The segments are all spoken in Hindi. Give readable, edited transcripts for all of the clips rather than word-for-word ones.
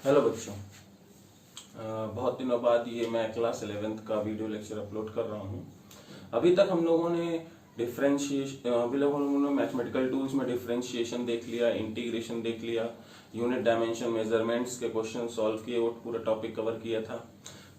हेलो बच्चों, बहुत दिनों बाद ये मैं क्लास 11th का वीडियो लेक्चर अपलोड कर रहा हूँ। अभी तक हम लोगों ने मैथमेटिकल टूल्स में डिफरेंशिएशन देख लिया, इंटीग्रेशन देख लिया, यूनिट डायमेंशन मेजरमेंट्स के क्वेश्चन सॉल्व किए, वो पूरा टॉपिक कवर किया था।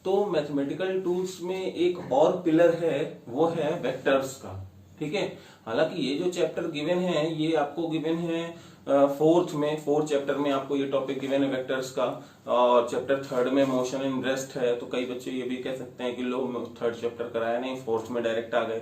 तो मैथमेटिकल टूल्स में एक और पिलर है, वो है वेक्टर्स का। ठीक है, हालांकि ये जो चैप्टर गिवन है ये आपको गिवन है फोर्थ चैप्टर में आपको ये टॉपिक गिवन है वेक्टर्स का, और चैप्टर थर्ड में मोशन इन रेस्ट है। तो कई बच्चे ये भी कह सकते हैं कि लो थर्ड चैप्टर कराया नहीं, फोर्थ में डायरेक्ट आ गए।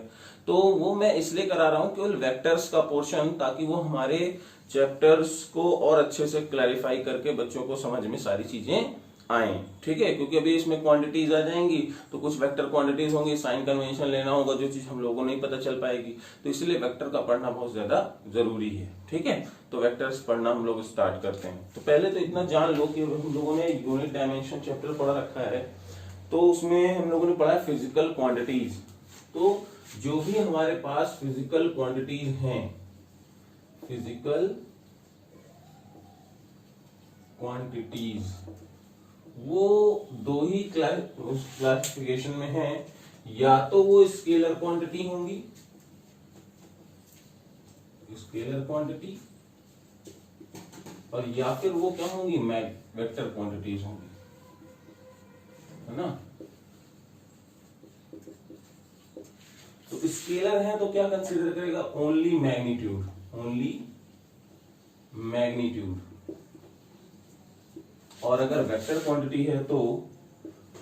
तो वो मैं इसलिए करा रहा हूँ केवल वेक्टर्स का पोर्शन, ताकि वो हमारे चैप्टर्स को और अच्छे से क्लैरिफाई करके बच्चों को समझ में सारी चीजें आए। ठीक है, क्योंकि अभी इसमें क्वांटिटीज आ जाएंगी तो कुछ वेक्टर क्वांटिटीज होंगी, साइन कन्वेंशन लेना होगा, जो चीज हम लोगों को नहीं पता चल पाएगी। तो इसलिए वेक्टर का पढ़ना बहुत ज्यादा जरूरी है। ठीक है, तो वेक्टर्स पढ़ना हम लोग स्टार्ट करते हैं। तो पहले तो इतना जान लो कि हम लोगों ने यूनिट डायमेंशन चैप्टर पढ़ा रखा है, तो उसमें हम लोगों ने पढ़ा है फिजिकल क्वांटिटीज। तो जो भी हमारे पास फिजिकल क्वांटिटीज हैं, फिजिकल क्वांटिटीज, वो दो ही क्लासिफिकेशन में है। या तो वो स्केलर क्वांटिटी होंगी, स्केलर क्वांटिटी, और या फिर वो क्या होंगी, वेक्टर क्वांटिटीज होंगी, है ना। तो स्केलर है तो क्या कंसीडर करेगा, ओनली मैग्नीट्यूड, ओनली मैग्नीट्यूड। और अगर वेक्टर क्वांटिटी है तो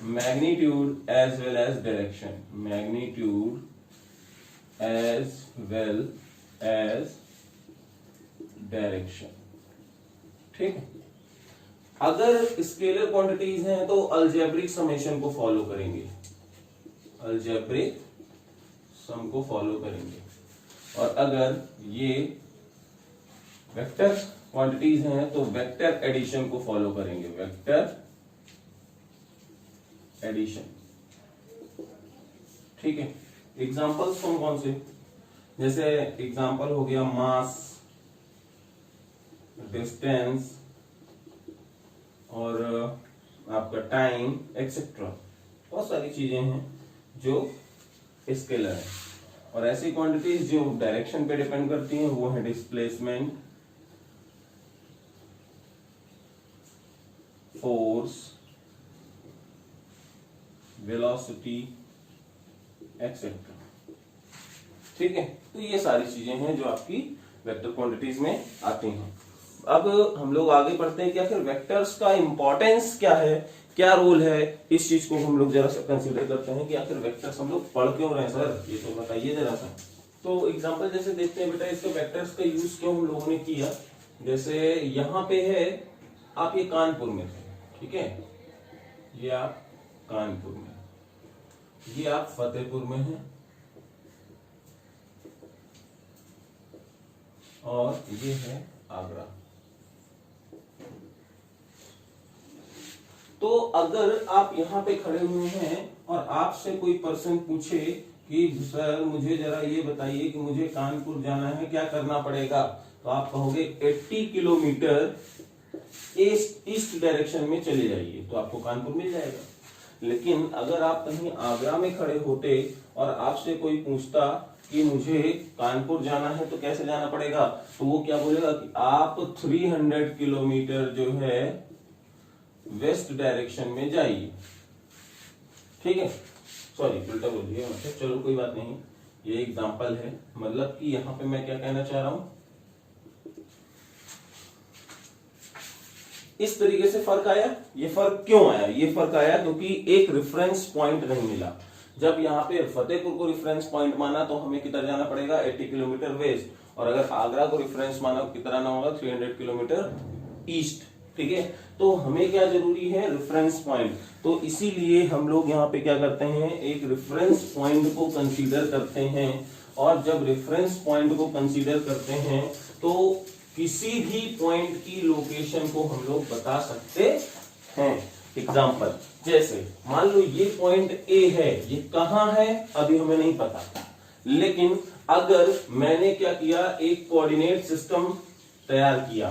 magnitude as well as direction, magnitude as well as direction. ठीक है, अगर स्केलर क्वांटिटीज हैं तो अलजेब्रिक समेशन को फॉलो करेंगे, अलजेब्रिक सम को फॉलो करेंगे। और अगर ये वेक्टर क्वांटिटीज हैं तो वेक्टर एडिशन को फॉलो करेंगे, वेक्टर एडिशन। ठीक है, एग्जांपल्स कौन से, जैसे एग्जांपल हो गया मास, डिस्टेंस, और आपका टाइम एक्सेट्रा। बहुत सारी चीजें हैं जो स्केलर है। और ऐसी क्वांटिटीज जो डायरेक्शन पे डिपेंड करती हैं वो है डिस्प्लेसमेंट, फोर्स, वेलोसिटी एक्सेट्रा। ठीक है, तो ये सारी चीजें हैं जो आपकी वेक्टर क्वांटिटीज में आती हैं। अब हम लोग आगे बढ़ते हैं कि आखिर वेक्टर्स का इंपॉर्टेंस क्या है, क्या रोल है, इस चीज को हम लोग जरा सा कंसीडर करते हैं कि आखिर वेक्टर्स हम लोग पढ़ क्यों रहे हैं सर, ये तो बताइए जरा सा। तो एग्जांपल जैसे देखते हैं बेटा, इसके वेक्टर्स का यूज क्यों हम लोगों ने किया। जैसे यहाँ पे है, आप ये कानपुर में थे, ठीक है, ये आप कानपुर में, ये आप फतेहपुर में हैं, और ये है आगरा। तो अगर आप यहाँ पे खड़े हुए हैं और आपसे कोई पर्सन पूछे कि सर मुझे जरा ये बताइए कि मुझे कानपुर जाना है, क्या करना पड़ेगा, तो आप कहोगे 80 किलोमीटर ईस्ट डायरेक्शन में चले जाइए, तो आपको कानपुर मिल जाएगा। लेकिन अगर आप कहीं आगरा में खड़े होते और आपसे कोई पूछता कि मुझे कानपुर जाना है तो कैसे जाना पड़ेगा, तो वो क्या बोलेगा कि आप 300 किलोमीटर जो है वेस्ट डायरेक्शन में जाइए। ठीक है, सॉरी उल्टा बोल दिया, मतलब चलो कोई बात नहीं, ये एग्जांपल है। मतलब कि यहां पे मैं क्या कहना चाह रहा हूं, इस तरीके से फर्क आया। ये फर्क क्यों आया, ये फर्क आया क्योंकि एक रेफरेंस पॉइंट नहीं मिला। जब यहाँ पे फतेहपुर को रेफरेंस पॉइंट माना तो हमें किधर जाना पड़ेगा, 80 किलोमीटर वेस्ट, और अगर आगरा को रेफरेंस माना कितना आना होगा, 300 किलोमीटर ईस्ट। ठीक है, तो हमें क्या जरूरी है, रेफरेंस पॉइंट। तो इसीलिए हम लोग यहाँ पे क्या करते हैं, एक रेफरेंस पॉइंट को कंसीडर करते हैं। और जब रेफरेंस पॉइंट को कंसीडर करते हैं तो किसी भी पॉइंट की लोकेशन को हम लोग बता सकते हैं। एग्जाम्पल जैसे मान लो ये पॉइंट ए है, ये कहां है अभी हमें नहीं पता, लेकिन अगर मैंने क्या किया, एक कोऑर्डिनेट सिस्टम तैयार किया,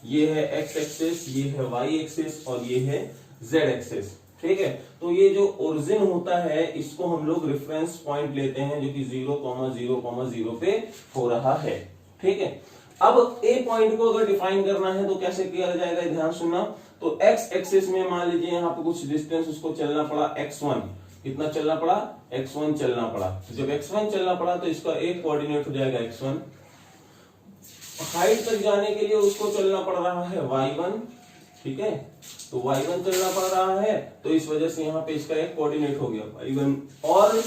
ये है एक्स एक्सिस, ये है वाई एक्सिस और ये है जेड एक्सिस। ठीक है, तो ये जो ओरिजिन होता है इसको हम लोग रेफरेंस पॉइंट लेते हैं जो कि 0,0,0 पे हो रहा है। ठीक है, अब ए पॉइंट को अगर डिफाइन करना है तो कैसे किया जाएगा, ध्यान सुनना। तो एक्स एक्सिस में मान लीजिए यहाँ पे कुछ डिस्टेंस उसको चलना पड़ा x1, कितना चलना पड़ा, x1 चलना पड़ा। जब x1 चलना पड़ा तो इसका एक कोऑर्डिनेट हो जाएगा x1। हाइट तक जाने के लिए उसको चलना पड़ रहा है y1। ठीक है, तो y1 चलना पड़ रहा है, तो इस वजह से यहाँ पे इसका एक कोऑर्डिनेट हो गया y1। और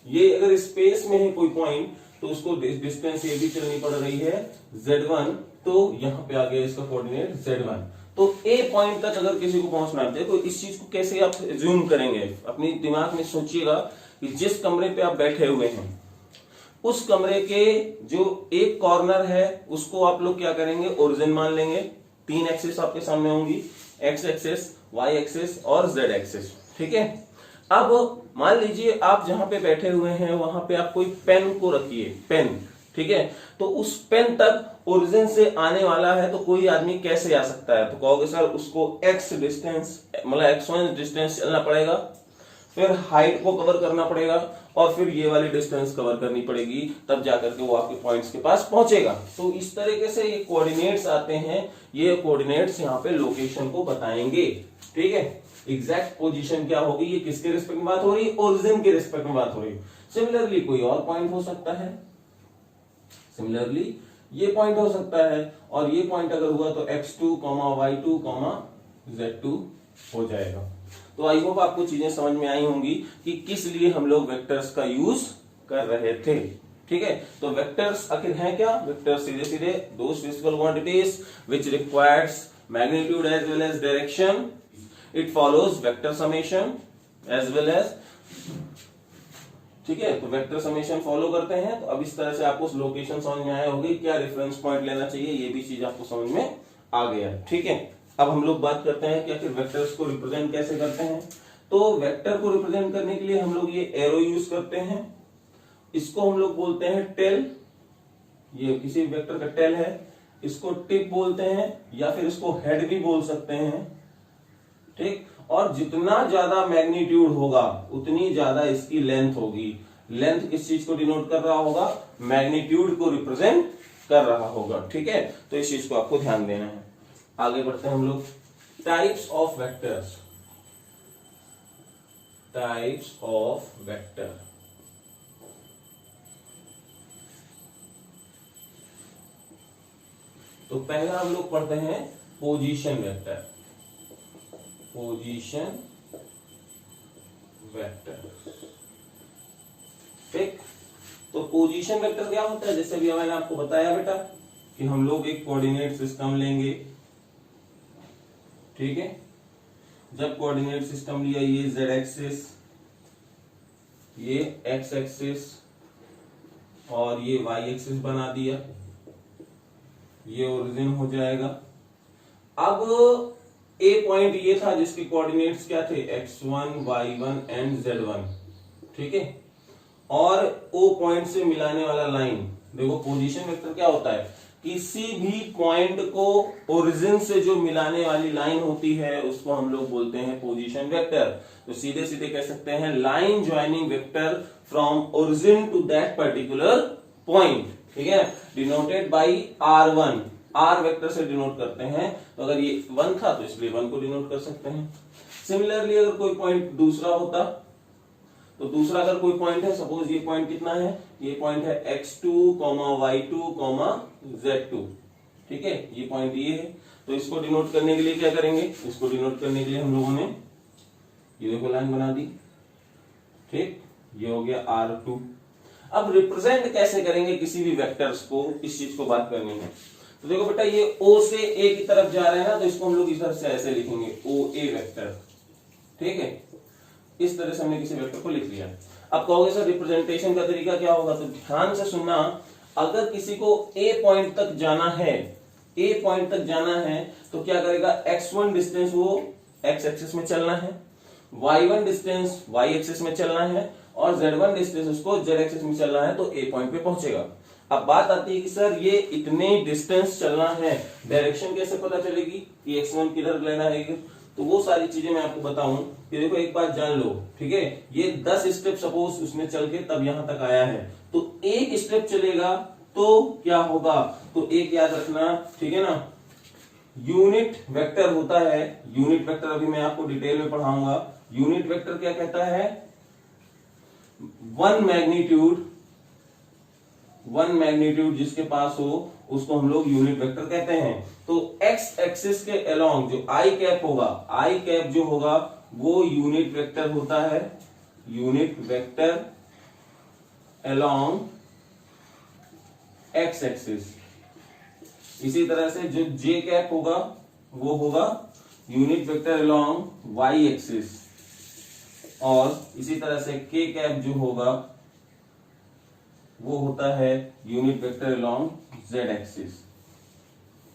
ये अगर स्पेस में है कोई पॉइंट तो उसको डिस्टेंस ये भी चलनी पड़ रही है z1, तो यहाँ पे आ गया इसका कोऑर्डिनेट z1। तो ए पॉइंट तक अगर किसी को पहुंचना है, देखो इस चीज को कैसे आप जूम करेंगे, अपनी दिमाग में सोचिएगा कि जिस कमरे पे आप बैठे हुए हैं उस कमरे के जो एक कॉर्नर है उसको आप लोग क्या करेंगे, ओरिजिन मान लेंगे। 3 एक्सिस आपके सामने होंगी, एक्स एक्सिस, वाई एक्सिस और जेड एक्सिस। ठीक है, अब मान लीजिए आप जहां पे बैठे हुए हैं वहां पे आप कोई पेन को रखिए, पेन। ठीक है, तो उस पेन तक ओरिजिन से आने वाला है तो कोई आदमी कैसे आ सकता है, तो कहोगे सर उसको x डिस्टेंस मतलब x1 डिस्टेंस चलना पड़ेगा, फिर हाइट को कवर करना पड़ेगा और फिर ये वाली डिस्टेंस कवर करनी पड़ेगी, तब जाकर के वो आपके पॉइंट्स के पास पहुंचेगा। तो इस तरीके से ये कोऑर्डिनेट्स आते हैं, ये कोऑर्डिनेट्स यहाँ पे लोकेशन को बताएंगे। ठीक है, एग्जैक्ट पोजीशन क्या होगी, ये किसके रिस्पेक्ट में बात हो रही है, ओरिजिन के रिस्पेक्ट में बात हो रही है। सिमिलरली कोई और पॉइंट हो सकता है, सिमिलरली ये पॉइंट हो सकता है, और ये पॉइंट अगर हुआ तो x2, y2, z2 हो जाएगा। तो आई होप आपको चीजें समझ में आई होंगी कि किस लिए हम लोग वेक्टर्स का यूज कर रहे थे। ठीक है, तो वेक्टर्स आखिर हैं क्या, वेक्टर्स सीधे सीधे those physical quantities which requires magnitude as well as direction, it follows vector summation as well as. ठीक है, तो वेक्टर समेशन फॉलो करते हैं। तो अब इस तरह से आपको लोकेशन समझ में आया होगी, क्या रेफरेंस पॉइंट लेना चाहिए, ये भी चीज आपको समझ में आ गया। ठीक है, अब हम लोग बात करते हैं कि आखिर वेक्टर्स को रिप्रेजेंट कैसे करते हैं। तो वेक्टर को रिप्रेजेंट करने के लिए हम लोग ये एरो यूज करते हैं, इसको हम लोग बोलते हैं टेल, ये किसी वेक्टर का टेल है, इसको टिप बोलते हैं या फिर इसको हेड भी बोल सकते हैं। ठीक, और जितना ज्यादा मैग्नीट्यूड होगा उतनी ज्यादा इसकी लेंथ होगी। लेंथ किस चीज को डिनोट कर रहा होगा, मैग्नीट्यूड को रिप्रेजेंट कर रहा होगा। ठीक है, तो इस चीज को आपको ध्यान देना है। आगे बढ़ते हैं हम लोग, types of vectors, types of vector. तो पहला हम लोग पढ़ते हैं पोजीशन वेक्टर, पोजीशन वेक्टर। ठीक, तो पोजीशन वेक्टर क्या होता है, जैसे भी मैंने आपको बताया बेटा कि हम लोग एक कोऑर्डिनेट सिस्टम लेंगे। ठीक है, जब कोऑर्डिनेट सिस्टम लिया, ये z एक्सिस, ये x एक्सिस और ये y एक्सिस बना दिया, ये ओरिजिन हो जाएगा। अब ए पॉइंट ये था जिसके कोऑर्डिनेट्स क्या थे, x1, y1 एंड z1। ठीक है, और ओ पॉइंट से मिलाने वाला लाइन, देखो पोजीशन वेक्टर क्या होता है, किसी भी पॉइंट को ओरिजिन से जो मिलाने वाली लाइन होती है उसको हम लोग बोलते हैं पोजीशन वेक्टर। तो सीधे सीधे कह सकते हैं line joining vector from origin to that particular point. ठीक है, denoted by r1, r vector से डिनोट करते हैं। तो अगर ये 1 था तो इसलिए 1 को डिनोट कर सकते हैं। सिमिलरली अगर कोई पॉइंट दूसरा होता तो दूसरा अगर कोई पॉइंट है, सपोज ये पॉइंट कितना है, ये पॉइंट है x2, y2, z2। ठीक है, ये पॉइंट ये है, तो इसको डिनोट करने के लिए क्या करेंगे, इसको डिनोट करने के लिए हम लोगों ने ये देखो लाइन बना दी। ठीक, ये हो गया r2। अब रिप्रेजेंट कैसे करेंगे किसी भी वेक्टर्स को, इस चीज को बात करनी है। तो देखो बेटा, ये O से A की तरफ जा रहे हैं ना, तो इसको हम लोग इधर से ऐसे लिखेंगे, OA वेक्टर। ठीक है, इस तरह से हमने किसी वेक्टर को लिख लिया। अब कहोगे सर रिप्रेजेंटेशन का तरीका क्या होगा, तो ध्यान से सुनना। अगर किसी को A पॉइंट तक जाना है, A पॉइंट तक जाना है तो क्या करेगा, x1 डिस्टेंस वो x एक्सिस में चलना है, y1 डिस्टेंस y एक्सिस में चलना है और z1 डिस्टेंस उसको z एक्सिस में चलना है, तो A पॉइंट पे पहुंचेगा। अब बात आती है कि सर ये इतने डिस्टेंस चलना है, डायरेक्शन कैसे पता चलेगी कि x1 किधर लेना है, तो वो सारी चीजें मैं आपको बताऊं कि देखो एक बात जान लो, ठीक है, ये 10 स्टेप सपोज उसने चल के तब यहां तक आया है, तो एक स्टेप चलेगा तो क्या होगा, तो एक याद रखना, ठीक है ना, यूनिट वेक्टर होता है, यूनिट वेक्टर अभी मैं आपको डिटेल में पढ़ाऊंगा। यूनिट वेक्टर क्या कहता है, वन मैग्नीट्यूड जिसके पास हो उसको हम लोग यूनिट वेक्टर कहते हैं। तो एक्स एक्सिस के अलोंग जो आई कैप होगा, आई कैप जो होगा वो यूनिट वेक्टर होता है, unit vector along x axis. इसी तरह से जो जे कैप होगा वो होगा unit vector along y axis, और इसी तरह से के कैप जो होगा वो होता है unit vector along Z axis.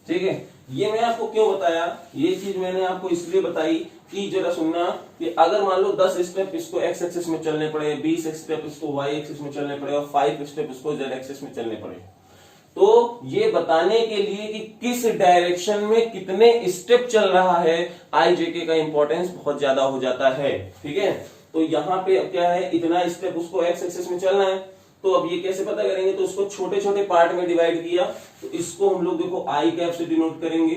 ठीक है, ये मैं आपको क्यों बताया, ये चीज मैंने आपको इसलिए बताई कि जरा सुनना कि अगर मान लो 10 स्टेप इसको एक्स एक्सिस में चलने पड़े, 20 स्टेप इसको वाई एक्सिस में चलने पड़े और 5 स्टेप इसको जेड एक्सिस में चलने पड़े, तो ये बताने के लिए कि किस डायरेक्शन में कितने स्टेप चल रहा है आई जे के का इंपॉर्टेंस बहुत ज्यादा हो जाता है। ठीक है, तो यहाँ पे क्या है, इतना स्टेप उसको एक्स एक्सिस में चलना है, तो अब ये कैसे पता करेंगे, तो उसको छोटे छोटे पार्ट में डिवाइड किया, तो इसको हम लोग देखो आई कैप से डिनोट करेंगे,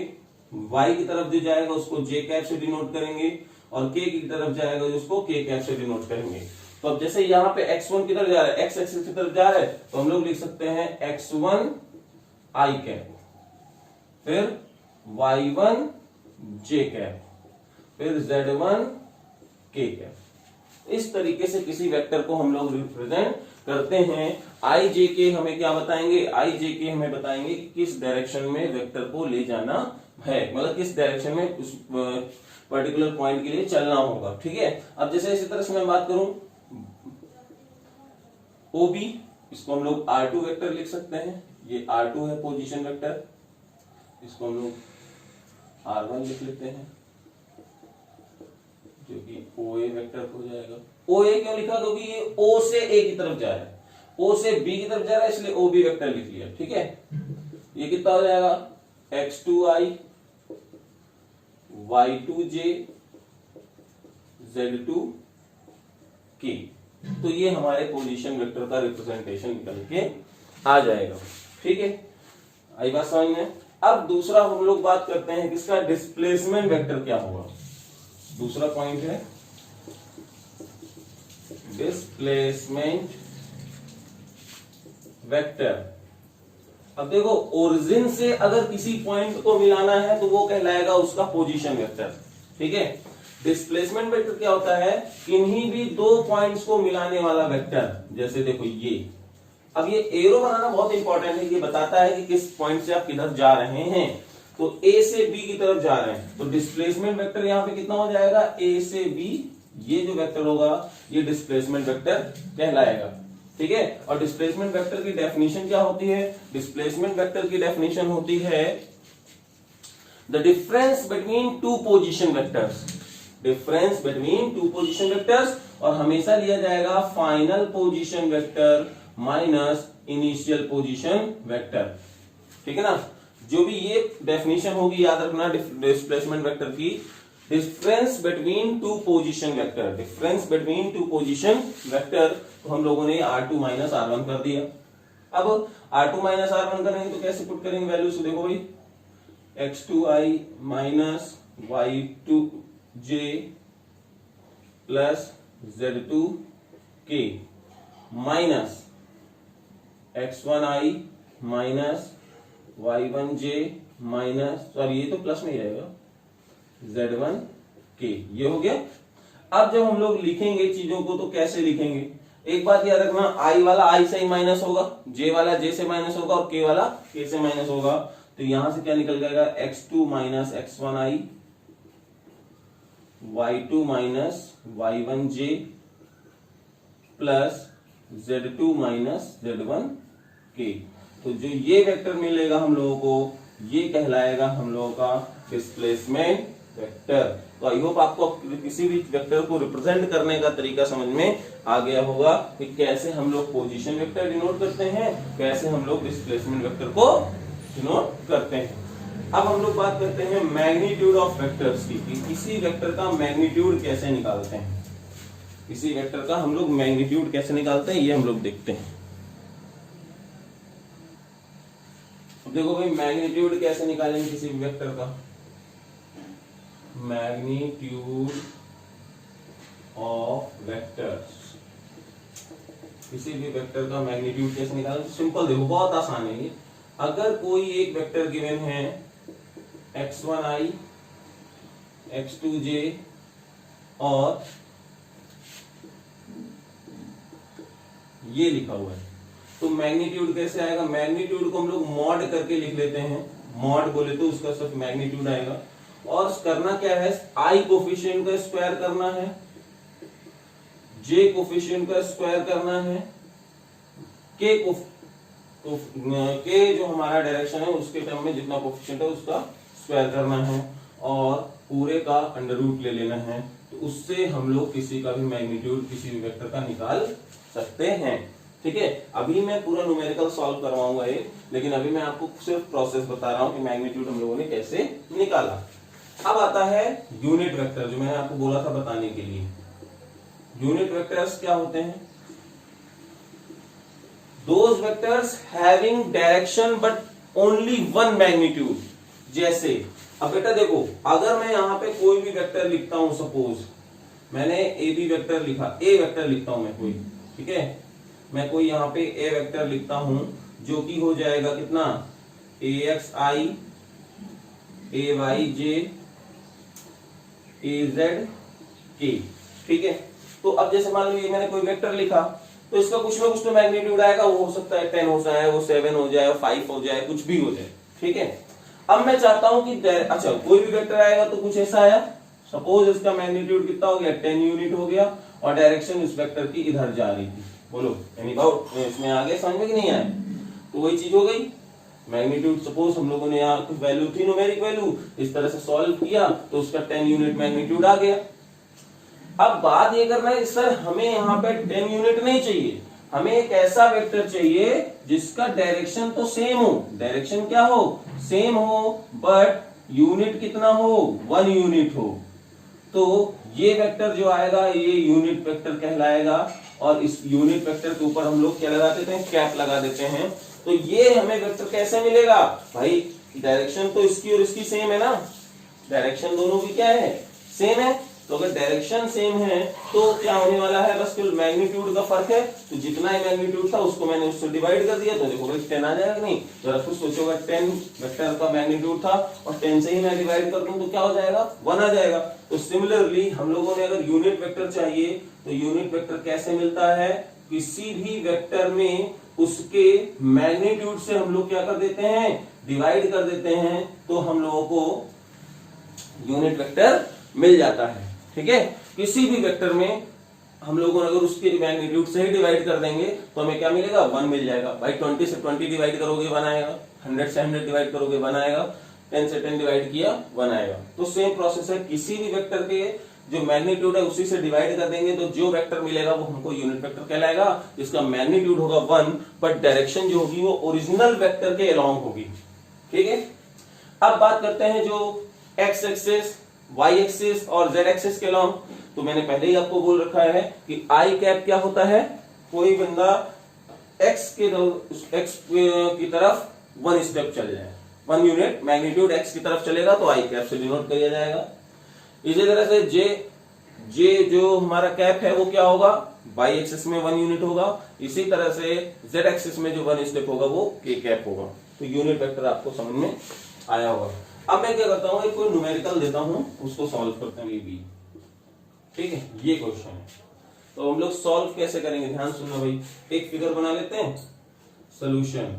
वाई की तरफ जो जाएगा उसको जे कैप से डिनोट करेंगे, और के की तरफ जाएगा उसको के कैप से डिनोट करेंगे। तो अब जैसे यहाँ पे x1 किधर जा रहा है, एक्स एक्सिस की तरफ जा रहा है, तो हम लोग लिख सकते हैं x1 आई कैप, फिर y1 जे कैप, फिर z1 के कैप। इस तरीके से किसी वेक्टर को हम लोग रिप्रेजेंट करते हैं। आई जे के हमें क्या बताएंगे, आई जे के हमें बताएंगे कि किस डायरेक्शन में वेक्टर को ले जाना है, मतलब किस डायरेक्शन में उस पर्टिकुलर पॉइंट के लिए चलना होगा। ठीक है, अब जैसे इसी तरह से मैं बात करूं OB, इसको हम लोग R2 वेक्टर लिख सकते हैं, ये R2 है पोजीशन वेक्टर, इसको हम लोग R1 लिख लेते हैं जो कि OA वेक्टर हो जाएगा। OA क्यों लिखा, क्योंकि ये O से A की तरफ जा रहा है, O से B की तरफ जा रहा है, इसलिए OB वेक्टर लिख लिया। ठीक है, ये कितना हो जाएगा, x2i y2j z2k। तो ये हमारे पोजीशन वेक्टर का रिप्रेजेंटेशन निकल के आ जाएगा। ठीक है, आई बात समझ में। अब दूसरा हम लोग बात करते हैं किसका, डिस्प्लेसमेंट वेक्टर क्या होगा। दूसरा पॉइंट है डिस्प्लेसमेंट वेक्टर। अब देखो ओरिजिन से अगर किसी पॉइंट को मिलाना है तो वो कहलाएगा उसका पोजीशन वेक्टर। ठीक है, डिस्प्लेसमेंट वेक्टर क्या होता है, किन्हीं भी दो पॉइंट्स को मिलाने वाला वेक्टर। जैसे देखो ये, अब ये एरो बनाना बहुत इंपॉर्टेंट है, ये बताता है कि किस पॉइंट से आप किधर जा रहे हैं। तो A से B की तरफ जा रहे हैं, तो डिस्प्लेसमेंट वेक्टर यहाँ पे कितना हो जाएगा, A से B, ये जो वेक्टर होगा ये डिस्प्लेसमेंट वेक्टर कहलाएगा। ठीक है, और डिस्प्लेसमेंट वेक्टर की डेफिनेशन क्या होती है, डिस्प्लेसमेंट वेक्टर की डेफिनेशन होती है the difference between two position vectors, difference between two position vectors, और हमेशा लिया जाएगा final position vector minus initial position vector. ठीक है ना, जो भी ये डेफिनेशन होगी याद रखना डिस्प्लेसमेंट वेक्टर की, difference between two position vector, difference between two position vector, तो हम लोगों ने R2 माइनस R1 कर दिया। अब R2 माइनस R1 करेंगे तो कैसे पुट करेंगे वैल्यूज, देखो भाई x2i minus y2j plus z2k minus x1i minus y1j minus, sorry ये तो प्लस में ही रहेगा, z1k। ये हो गया। अब जब हम लोग लिखेंगे चीजों को तो कैसे लिखेंगे, एक बात याद रखना, i वाला i से ही माइनस होगा, j वाला j से माइनस होगा और k वाला k से माइनस होगा। तो यहां से क्या निकल जाएगा, x2 minus x1i y2 minus y1j plus z2 minus z1k। तो जो ये वेक्टर मिलेगा हम लोगों को, ये कहलाएगा हम लोगों का डिस्प्लेसमेंट वेक्टर। तो आई होप आपको किसी भी वेक्टर को रिप्रेजेंट करने का तरीका समझ में आ गया होगा कि कैसे हम लोग पोजीशन वेक्टर डिनोट करते हैं, कैसे हम लोग डिस्प्लेसमेंट वेक्टर को डिनोट करते हैं। अब हम लोग बात करते हैं मैग्नीट्यूड ऑफ वेक्टर्स की, कि किसी वेक्टर का मैग्नीट्यूड कैसे निकालते हैं। किसी वेक्टर का हम लोग मैग्नीट्यूड कैसे निकालते हैं ये हम लोग देखते हैं। अब देखो भाई, मैग्नीट्यूड कैसे निकालेंगे किसी भी वेक्टर का। मैग्नीट्यूड ऑफ वेक्टर्स, किसी भी वेक्टर का मैग्नीट्यूड कैसे निकालेंगे? सिंपल, देखो बहुत आसान है ये। अगर कोई एक वेक्टर गिवन है x1i x2j और ये लिखा हुआ है, तो मैग्नीट्यूड कैसे आएगा? मैग्नीट्यूड को हम लोग मॉड करके लिख लेते हैं। मॉड बोले तो उसका सिर्फ मैग्नीट्यूड आएगा। और करना क्या है, i कोफिशिएंट का स्क्वायर करना है, j कोफिशिएंट का स्क्वायर करना है, k जो हमारा डायरेक्शन है उसके टर्म में जितना कोफिशिएंट है उसका स्क्वायर करना है, और पूरे का अंडर रूट ले लेना है। तो उससे हम लोग किसी का भी मैग्नीट्यूड किसी भी वेक्टर का निकाल सकते हैं। ठीक है, अभी मैं पूरा न्यूमेरिकल सॉल्व करवाऊंगा ये, लेकिन अभी मैं आपको सिर्फ प्रोसेस बता रहा हूं कि मैग्नीट्यूड हम लोगों ने कैसे निकाला। अब आता है यूनिट वेक्टर, जो मैंने आपको बोला था बताने के लिए। यूनिट वेक्टर्स क्या होते हैं? Those vectors having direction but only one magnitude. जैसे अब बेटा देखो, अगर मैं यहां पे कोई भी वेक्टर लिखता हूं, सपोज मैंने ए बी वेक्टर लिखा, ए वेक्टर लिखता हूं मैं कोई, ठीक है, मैं कोई यहां पे ए वेक्टर लिखता हूं जो कि हो जाएगा कितना, AXI AYJ AZK। ठीक है, तो अब जैसे मान लीजिए मैंने कोई वेक्टर लिखा, तो इसका कुछ ना कुछ तो मैग्नीट्यूड आएगा। वो हो सकता है 10 हो जाए, वो 7 हो जाए, 5 हो जाए, कुछ भी हो जाए। ठीक है, अब मैं चाहता हूं कि अच्छा कोई भी वेक्टर आएगा तो कुछ ऐसा आया, सपोज इसका मैग्नीट्यूड कितना हो गया, 10 यूनिट हो गया, और डायरेक्शन इस वेक्टर की इधर जा रही थी। बोलो एनी डाउट इसमें आगे समझ में कि नहीं आया? तो वही चीज हो गई। मैग्नीट्यूड सपोज हम लोगों ने यहाँ कुछ वैल्यू थी, न्यूमेरिक वैल्यू, इस तरह से सॉल्व किया तो उसका 10 यूनिट मैग्नीट्यूड आ गया। अब बात ये करना है, सर हमें यहाँ पे 10 यूनिट नहीं चाहिए, हमें एक ऐसा वेक्टर चाहिए जिसका डायरेक्शन तो सेम हो, डायरेक्शन क्या हो, सेम हो, बट यूनिट कितना हो, 1 यूनिट हो। तो ये वेक्टर जो आएगा ये यूनिट वेक्टर कहलाएगा, और इस यूनिट वेक्टर के ऊपर हम लोग क्या लगा देते हैं, कैप लगा देते हैं। तो ये हमें वेक्टर कैसे मिलेगा भाई, डायरेक्शन तो इसकी और इसकी सेम है ना, डायरेक्शन दोनों की क्या है, सेम है। तो अगर डायरेक्शन सेम है तो क्या होने वाला है, बस केवल मैग्नीट्यूड का फर्क है। तो जितना ही मैग्नीट्यूड था उसको मैंने उससे डिवाइड कर दिया, तो देखो भाई 10 आ जाएगा कि नहीं। जरा कुछ सोचोगा, 10 वेक्टर का मैग्नीट्यूड था और 10 से ही मैं डिवाइड कर दूं तो क्या हो जाएगा, 1 आ जाएगा। तो सिमिलरली हम लोगों ने अगर यूनिट वेक्टर चाहिए तो यूनिट वेक्टर कैसे मिलता है, किसी भी वेक्टर में उसके मैग्नीट्यूड से हम लोग क्या कर देते हैं, डिवाइड कर देते हैं, तो हम लोगों को यूनिट वेक्टर मिल जाता है। ठीक है, किसी भी वेक्टर में हम लोगों ने अगर उसके मैग्नीट्यूड से ही डिवाइड कर देंगे तो हमें क्या मिलेगा, 1 मिल जाएगा। भाई 20 से 20 डिवाइड करोगे 1 आएगा, 100 से 100 डिवाइड करोगे 1 आएगा, 10 से 10 डिवाइड किया 1 आएगा। तो सेम प्रोसेस है, किसी भी वेक्टर के जो मैग्नीट्यूड है उसी से डिवाइड कर देंगे तो जो वेक्टर मिलेगा वो हमको यूनिट वेक्टर कहलाएगा, जिसका मैग्नीट्यूड होगा 1, बट डायरेक्शन जो होगी वो ओरिजिनल वेक्टर के अलोंग होगी। ठीक है, अब बात करते हैं जो एक्स एक्सिस, वाई एक्सिस और जेड एक्सिस के अलोंग। तो मैंने पहले ही आपको बोल रखा है कि आई कैप क्या होता है, कोई बंदा एक्स की तरफ 1 स्टेप चल जाए, 1 यूनिट मैग्नीट्यूड एक्स की तरफ चलेगा तो आई कैप से डिनोट किया जाएगा। इसी तरह से जे जो हमारा कैप है वो क्या होगा, वाई एक्सिस में 1 यूनिट होगा। इसी तरह से जेड एक्सिस में जो 1 स्टेप होगा वो के कैप होगा। तो यूनिट वेक्टर आपको समझ में आया होगा। अब मैं क्या करता हूं, एक कोई न्यूमेरिकल देता हूं, उसको सॉल्व करते हैं ये भी। ठीक है, ये क्वेश्चन है, तो हम लोग सॉल्व कैसे करेंगे, ध्यान सुनना भाई। एक फिगर बना लेते हैं, सोल्यूशन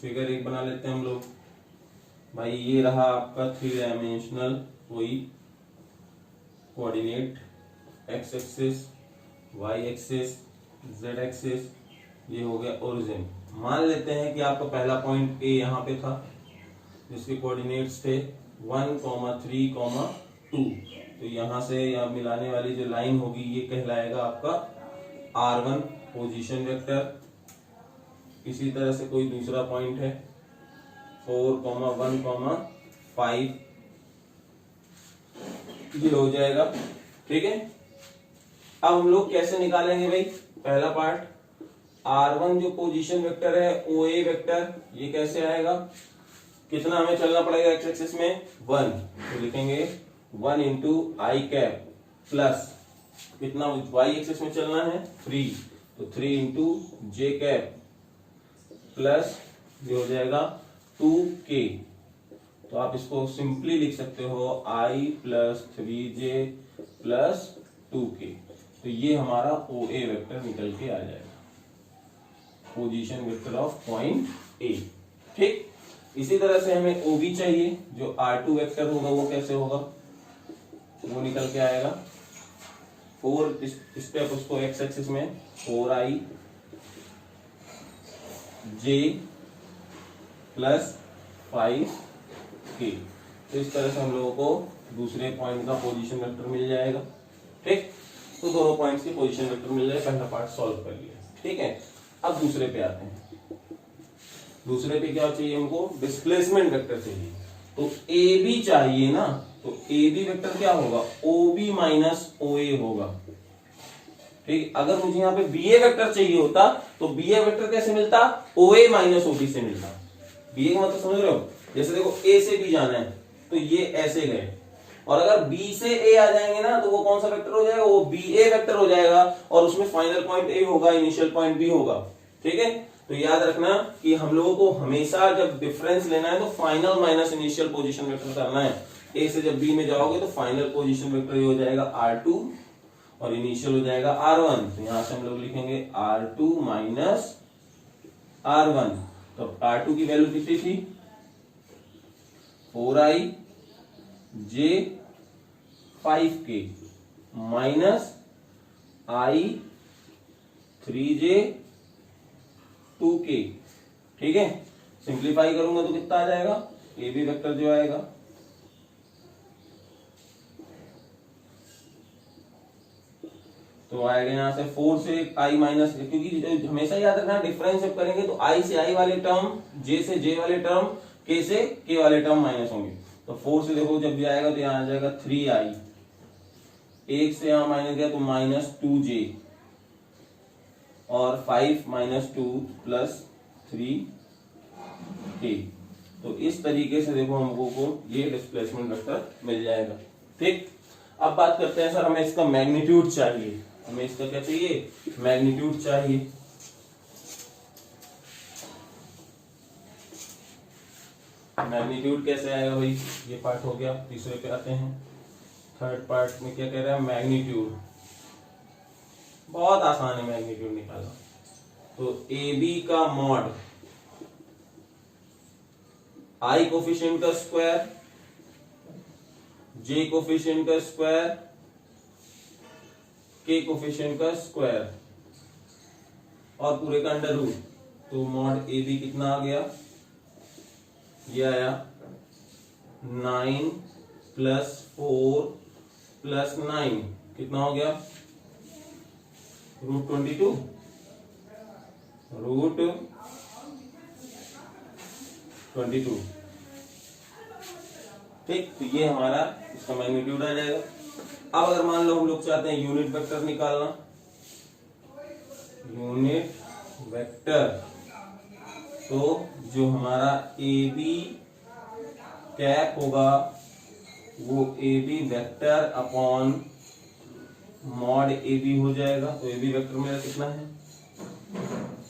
फिगर एक बना लेते हैं हम लोग। भाई ये रहा आपका 3 डायमेंशनल कोई coordinate, x axis, y axis, z axis, ये हो गया ओरिजिन। मान लेते हैं कि आपका पहला पॉइंट ए यहाँ पे था जिसके कोऑर्डिनेट्स थे 1, 3, 2। तो यहां से यहाँ मिलाने वाली जो लाइन होगी ये कहलाएगा आपका R1 पोजीशन वेक्टर। इसी तरह से कोई दूसरा पॉइंट है 4, 1, 5, ये हो जाएगा। ठीक है, अब हम लोग कैसे निकालेंगे भाई? पहला पार्ट R1 जो पोजीशन वेक्टर है OA वेक्टर, ये कैसे आएगा? कितना हमें चलना पड़ेगा एक्स एक्सिस में? 1। तो लिखेंगे 1 इंटू आई कैप प्लस कितना वाई एक्सिस में चलना है 3, तो 3 इंटू जे कैप प्लस ये हो जाएगा 2k। तो आप इसको सिंपली लिख सकते हो i plus 3j plus 2k। तो ये हमारा OA वेक्टर निकल के आ जाएगा, position vector of point A। ठीक, इसी तरह से हमें OB चाहिए, जो R2 वेक्टर होगा वो कैसे होगा? वो निकल के आएगा 4 स्टेप उसको एक्स एक्सिस में 4i j प्लस 5k। तो इस तरह से हम लोगों को दूसरे पॉइंट का पोजीशन वेक्टर मिल जाएगा। ठीक, तो दोनों पॉइंट्स के पोजीशन वेक्टर मिल जाए, पहला पार्ट सॉल्व कर लिया। ठीक है, अब दूसरे पे आते हैं। दूसरे पे क्या चाहिए हमको? डिस्प्लेसमेंट वेक्टर चाहिए। तो AB चाहिए ना, तो AB वेक्टर क्या होगा? OB माइनस OA होगा। ठीक, अगर मुझे यहाँ पे BA वेक्टर चाहिए होता तो BA वेक्टर कैसे मिलता? OA माइनस OB से मिलता। BA का मतलब समझ रहे हो? जैसे देखो A से B जाना है तो ये ऐसे गए, और अगर B से A आ जाएंगे ना तो वो कौन सा वेक्टर हो जाएगा? वो BA वेक्टर हो जाएगा, और उसमें फाइनल पॉइंट A होगा, इनिशियल पॉइंट B होगा। ठीक है, तो याद रखना कि हम लोगों को हमेशा जब डिफरेंस लेना है तो final minus initial position vector करना है। A से जब B में जाओगे तो फाइनल पोजीशन वेक्टर ये हो जाएगा R2 और इनिशियल हो जाएगा R1। तो यहां से हम लोग लिखेंगे R2 माइनस R1। तो R2 की वैल्यू कितनी थी? 4i j 5k minus i 3j 2k। ठीक है, सिंप्लीफाई करूंगा तो कितना आ जाएगा? AB वेक्टर जो आएगा तो आएगा यहां से 4 से i माइनस, क्योंकि हमेशा याद रखना डिफरेंस जब करेंगे तो i से i वाले टर्म, j से j वाले टर्म, k से k वाले टर्म माइनस होंगे। तो 4 से देखो जब भी आएगा तो यहाँ आ जाएगा 3i, 1 से यहाँ माइनस गया तो माइनस 2j, और 5 माइनस 2 प्लस 3k। तो इस तरीके से देखो हम लोगों को ये डिस्प्लेसमेंट वेक्टर मिल जाएगा। ठीक, अब बात करते हैं सर हमें इसका मैग्नीट्यूड चाहिए। हमें इसका क्या चाहिए? मैग्नीट्यूड चाहिए। मैग्नीट्यूड कैसे आएगा भाई? ये पार्ट हो गया, तीसरे पे आते हैं। थर्ड पार्ट में क्या कह रहा है? मैग्नीट्यूड। बहुत आसान है मैग्नीट्यूड निकालना। तो AB का मॉड I कोफिशिएंट का स्क्वायर, J कोफिशिएंट का स्क्वायर, K कोफिशिएंट का स्क्वायर और पूरे का अंडर रूट। तो मॉड AB कितना आ गया? ये आया 9 प्लस 4 प्लस 9 कितना हो गया? Root 22, root 22। ठीक, तो ये हमारा इसका मैग्नीट्यूड आ जाएगा। अब अगर मान लो हम लोग चाहते हैं यूनिट वेक्टर निकालना, यूनिट वेक्टर, तो जो हमारा AB कैप होगा वो AB vector upon mod AB हो जाएगा। तो AB वेक्टर मेरा कितना है?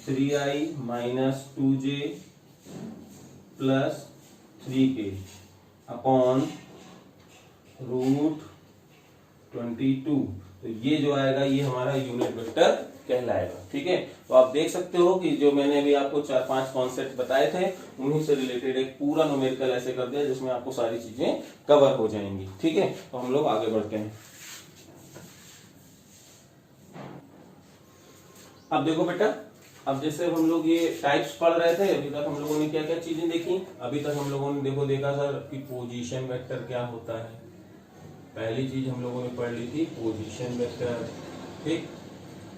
3i minus 2j plus 3k upon root 22। तो ये जो आएगा ये हमारा यूनिट वेक्टर कहलाएगा। ठीक है, तो आप देख सकते हो कि जो मैंने अभी आपको 4-5 कॉन्सेप्ट बताए थे उन्हीं से रिलेटेड एक पूरा न्यूमेरिकल ऐसे कर दिया जिसमें आपको सारी चीजें कवर हो जाएंगी। ठीक है, तो हम लोग आगे बढ़ते हैं। अब देखो बेटा, अब जैसे हम लोग ये टाइप्स पढ़ रहे थे, अभी तक हम लोगों ने क्या क्या चीजें देखी? अभी तक हम लोगों ने देखा सर कि पोजीशन वेक्टर क्या होता है, पहली चीज हम लोगों ने पढ़ ली थी पोजीशन वेक्टर, ठीक।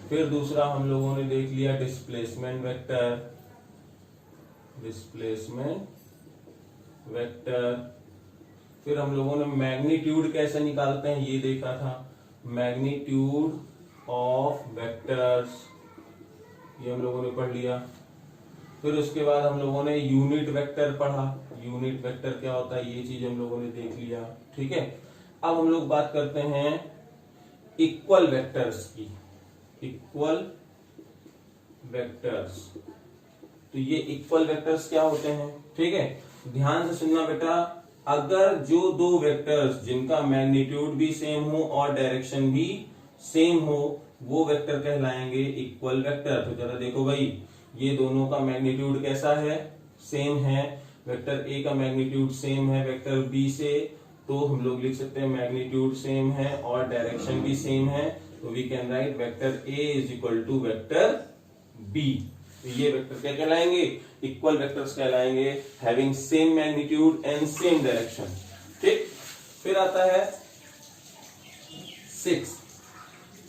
फिर दूसरा हम लोगों ने देख लिया डिस्प्लेसमेंट वेक्टर, डिस्प्लेसमेंट वेक्टर। फिर हम लोगों ने मैग्नीट्यूड कैसे निकालते हैं ये देखा था, मैग्नीट्यूड ऑफ वेक्टर्स, ये हम लोगों ने पढ़ लिया। फिर उसके बाद हम लोगों ने यूनिट वेक्टर पढ़ा, यूनिट वेक्टर क्या होता है ये चीज हम लोगों ने देख लिया, ठीक है। अब हम लोग बात करते हैं इक्वल वेक्टर्स की, इक्वल वेक्टर्स। तो ये इक्वल वेक्टर्स क्या होते हैं, ठीक है। ध्यान से सुनना बेटा, अगर जो दो वेक्टर्स जिनका मैग्नीट्यूड भी सेम हो और डायरेक्शन भी सेम हो वो वेक्टर कहलाएंगे इक्वल वेक्टर। तो जरा देखो भाई, ये दोनों का मैग्नीट्यूड कैसा है, सेम है। वेक्टर ए का मैग्नीट्यूड सेम है वेक्टर बी से, तो हम लोग लिख सकते हैं मैग्नीट्यूड सेम है और डायरेक्शन भी सेम है, तो we can write vector A is equal to vector B. तो ये वेक्टर क्या कहलाएंगे, इक्वल वेक्टर्स कहलाएंगे, having same magnitude and same direction, ठीक। फिर आता है 6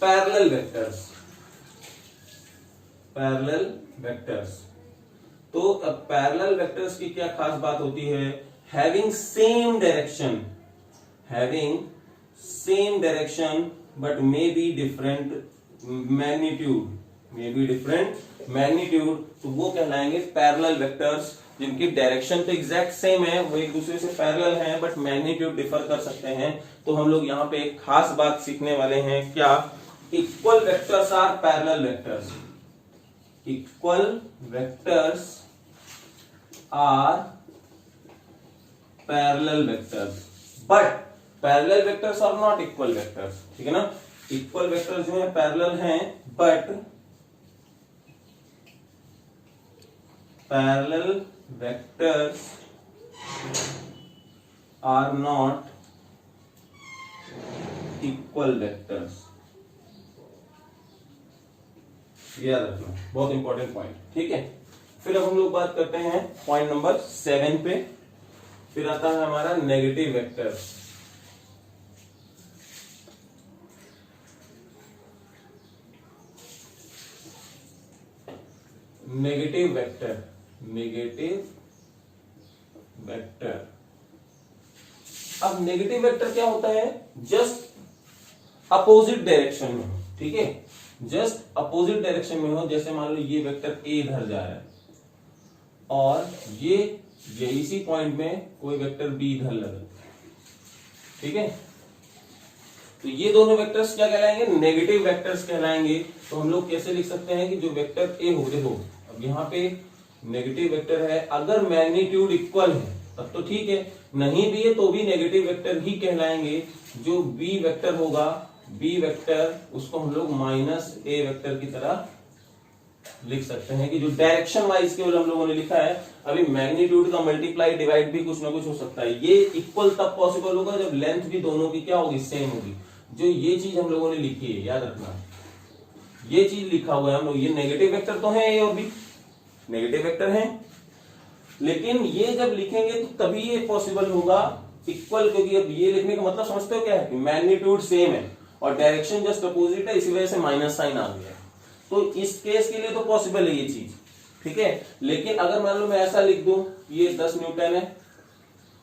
पैरेलल वेक्टर्स, पैरेलल वेक्टर्स। तो अब पैरेलल वेक्टर्स की क्या खास बात होती है, having same direction, having same direction but may be different magnitude, may be different magnitude, तो वो कहलाएंगे पैरेलल वेक्टर्स, जिनकी डायरेक्शन तो एग्जैक्ट सेम है, वो एक दूसरे से पैरेलल हैं बट मैग्नीट्यूड डिफर कर सकते हैं। तो हम लोग यहाँ पे एक खास बात सीखने वाले हैं, क्या, equal vectors are parallel vectors, equal vectors are parallel vectors but parallel vectors are not equal vectors, ठीक है ना। इक्वल वेक्टर्स जो है पैरेलल हैं but parallel vectors are not equal vectors, याद रखना, बहुत इंपॉर्टेंट पॉइंट, ठीक है। फिर अब हम लोग बात करते हैं पॉइंट नंबर 7 पे। फिर आता है हमारा negative vector. Negative vector, negative vector. अब नेगेटिव वेक्टर क्या होता है, जस्ट अपोजिट डायरेक्शन में हो, ठीक है, जस्ट अपोजिट डायरेक्शन में हो। जैसे मान लो ये वेक्टर ए इधर जा रहा है और ये इसी पॉइंट में कोई वेक्टर बी इधर लगा, ठीक है। तो ये दोनों वेक्टर्स क्या कहलाएंगे, नेगेटिव वेक्टर्स कहलाएंगे। तो हम लोग कैसे लिख सकते हैं कि जो वेक्टर ए हो, देखो अब यहाँ पे नेगेटिव वेक्टर है, अगर मैग्नीट्यूड इक्वल है तब तो ठीक है, नहीं भी है तो भी नेगेटिव वेक्टर ही कहलाएंगे। जो बी वेक्टर होगा, बी वेक्टर, उसको हम लोग माइनस ए वेक्टर की तरह लिख सकते हैं कि जो डायरेक्शन वाइज केवल हम लोगों ने लिखा है। अभी मैग्नीट्यूड का मल्टीप्लाई डिवाइड भी कुछ ना कुछ हो सकता है। ये इक्वल तब पॉसिबल होगा जब लेंथ भी दोनों की क्या होगी, सेम होगी। जो ये चीज हम लोगों ने लिखी है, याद रखना, ये चीज लिखा हुआ है हम लोग, ये नेगेटिव वेक्टर तो है, ए और बी नेगेटिव वेक्टर हैं, लेकिन ये जब लिखेंगे तो तभी ये पॉसिबल होगा इक्वल, क्योंकि अब ये लिखने का मतलब समझते हो क्या है कि मैग्नीट्यूड सेम है और डायरेक्शन जस्ट अपोजिट है, इसी वजह से माइनस साइन आ गया है। तो इस केस के लिए तो पॉसिबल है ये चीज, ठीक है। लेकिन अगर मान लो मैं ऐसा लिख दूं, ये 10 न्यूटन है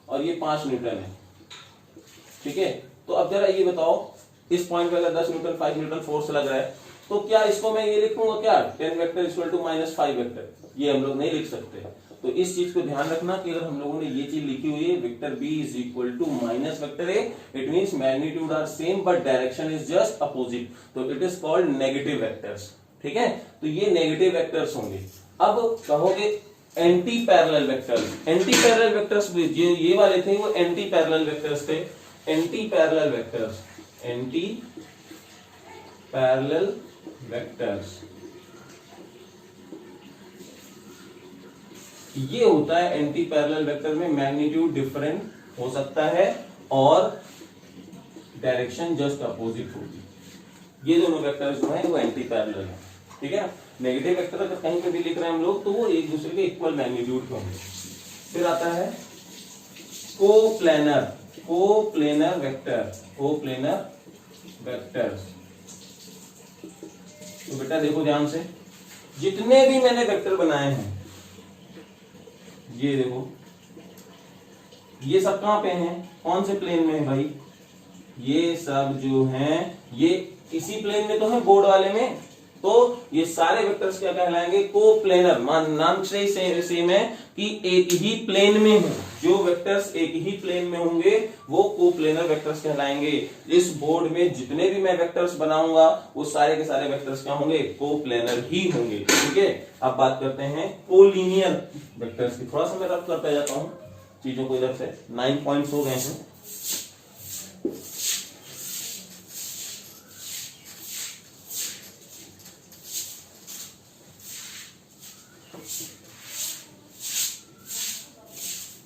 और ये 5 न्यूटन है, ठीक है। तो अब जरा ये बताओ, इस पॉइंट पे अगर 10 न्यूटन 5 न्यूटन फोर्स लग रहा है, तो क्या इसको मैं ये लिखूंगा क्या, 10 वेक्टर इक्वल टू -5 वेक्टर, ये हम लोग नहीं लिख सकते। तो इस चीज को ध्यान रखना कि अगर हम लोगों ने ये चीज लिखी हुई है, vector B is equal to minus vector A, it means magnitude are same but direction is just opposite, तो it is called negative vectors, ठीक है। तो ये नेगेटिव वेक्टर्स होंगे। अब कहोगे anti parallel vectors, anti parallel vectors जो ये वाले थे वो एंटी पैरेलल वेक्टर्स थे। Anti parallel vectors, anti parallel vectors, ये होता है एंटी पैरेलल वेक्टर में मैग्नीट्यूड डिफरेंट हो सकता है और डायरेक्शन जस्ट अपोजिट होगी। ये दोनों वेक्टर्स जो है वो एंटी पैरेलल है, ठीक है। नेगेटिव वेक्टर अगर कहीं पे भी लिख रहे हैं हम लोग तो वो एक दूसरे के इक्वल मैग्नीट्यूड के होंगे। फिर आता है coplanar, coplanar vector, coplanar vectors. तो बेटा देखो ध्यान से, जितने भी मैंने वेक्टर बनाए हैं, ये देखो, ये सब कहां पे हैं, कौन से प्लेन में है भाई, ये सब जो हैं ये इसी प्लेन में तो है, बोर्ड वाले में। तो ये सारे वेक्टर्स क्या कहलाएंगे, कोप्लेनर। नाम से सेम है कि एक ही प्लेन में हो, जो वेक्टर्स एक ही प्लेन में होंगे वो कोप्लेनर वेक्टर्स कहलाएंगे। इस बोर्ड में जितने भी मैं वेक्टर्स बनाऊंगा वो सारे के सारे वेक्टर्स क्या होंगे, कोप्लेनर ही होंगे। ठीक है, अब बात करते हैं कोलिनियर वेक्टर्स की। थोड़ा सा मैं रब करता जाता हूं चीजों को, इधर से 9 पॉइंट्स हो गए हैं।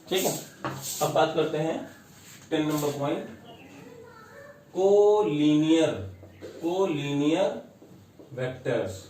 ठीक है, अब बात करते हैं 10 number point, collinear, collinear vectors.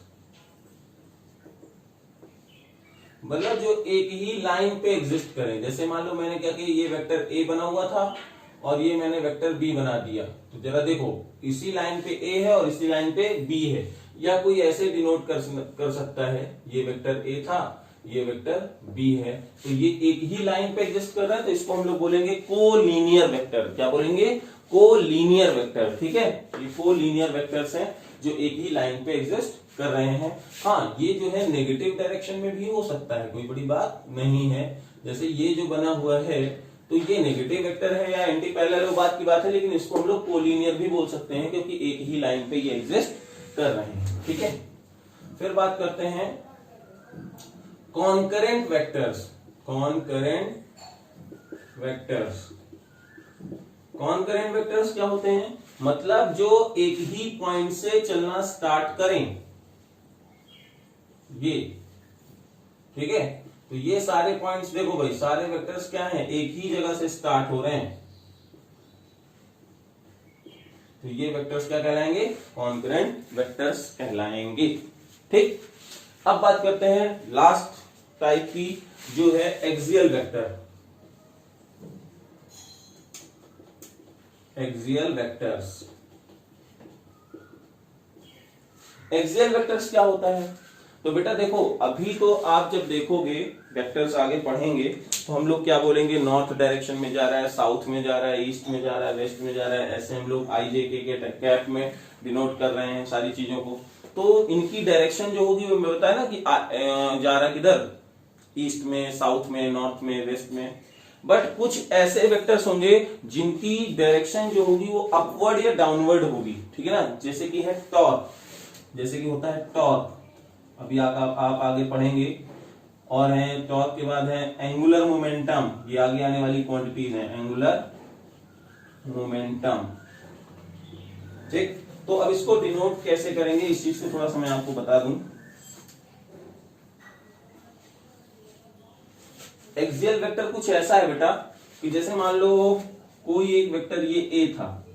मतलब जो एक ही लाइन पे एग्जिस्ट करें। जैसे मान लो मैंने क्या किया, ये वेक्टर ए बना हुआ था और ये मैंने वेक्टर बी बना दिया। तो जरा देखो, इसी लाइन पे ए है और इसी लाइन पे बी है, या कोई ऐसे डिनोट कर सकता है, ये वेक्टर ए था, ये वेक्टर बी है, तो ये एक ही लाइन पे एग्जिस्ट कर रहा है, तो इसको हम लोग बोलेंगे कोलिनियर वेक्टर। क्या बोलेंगे, कोलिनियर वेक्टर। ठीक है, ये कोलिनियर वेक्टर्स हैं जो एक ही लाइन पे एग्जिस्ट कर रहे हैं। हाँ, ये जो है नेगेटिव डायरेक्शन में भी हो सकता है, कोई बड़ी बात नहीं है। जैसे ये जो बना हुआ है तो ये नेगेटिव वेक्टर है या एंटी पैरेलल, वो बात की बात है, लेकिन इसको हम लोग कोलिनियर भी बोल सकते हैं क्योंकि एक ही लाइन पे ये एग्जिस्ट कर रहे हैं। ठीक है, फिर बात करते हैं concurrent vectors. Concurrent vectors, concurrent vectors क्या होते हैं, मतलब जो एक ही पॉइंट से चलना स्टार्ट करें, ये। ठीक है, तो ये सारे पॉइंट्स देखो भाई, सारे वेक्टर्स क्या हैं, एक ही जगह से स्टार्ट हो रहे हैं, तो ये वेक्टर्स क्या कहलाएंगे, कॉन्करेंट वेक्टर्स कहलाएंगे। ठीक, अब बात करते हैं लास्ट टाइप की, जो है axial vector. Axial vectors, axial vectors क्या होता है, तो बेटा देखो, अभी तो आप जब देखोगे वेक्टर्स आगे पढ़ेंगे तो हम लोग क्या बोलेंगे, नॉर्थ डायरेक्शन में जा रहा है, साउथ में जा रहा है, ईस्ट में जा रहा है, वेस्ट में जा रहा है, ऐसे हम लोग IJK के कैप में डिनोट कर रहे हैं सारी चीजों को। तो इनकी डायरेक्शन जो होगी वो बताया ना कि जा रहा किधर, ईस्ट में, साउथ में, नॉर्थ में, वेस्ट में। बट कुछ ऐसे वेक्टर्स होंगे जिनकी डायरेक्शन जो होगी वो अपवर्ड या डाउनवर्ड होगी। ठीक है ना, जैसे कि है टॉर्क, जैसे कि होता है टॉर्क, अभी आप आगे पढ़ेंगे। और है टॉर्क के बाद है एंगुलर मोमेंटम, ये आगे आने वाली क्वांटिटीज है, एंगुलर मोमेंटम। ठीक, तो अब इसको डिनोट कैसे करेंगे, इस चीज को थोड़ा सा मैं आपको बता दूं। एक्सियल वेक्टर कुछ ऐसा है बेटा कि जैसे मान लो कोई एक वेक्टर ये ए था,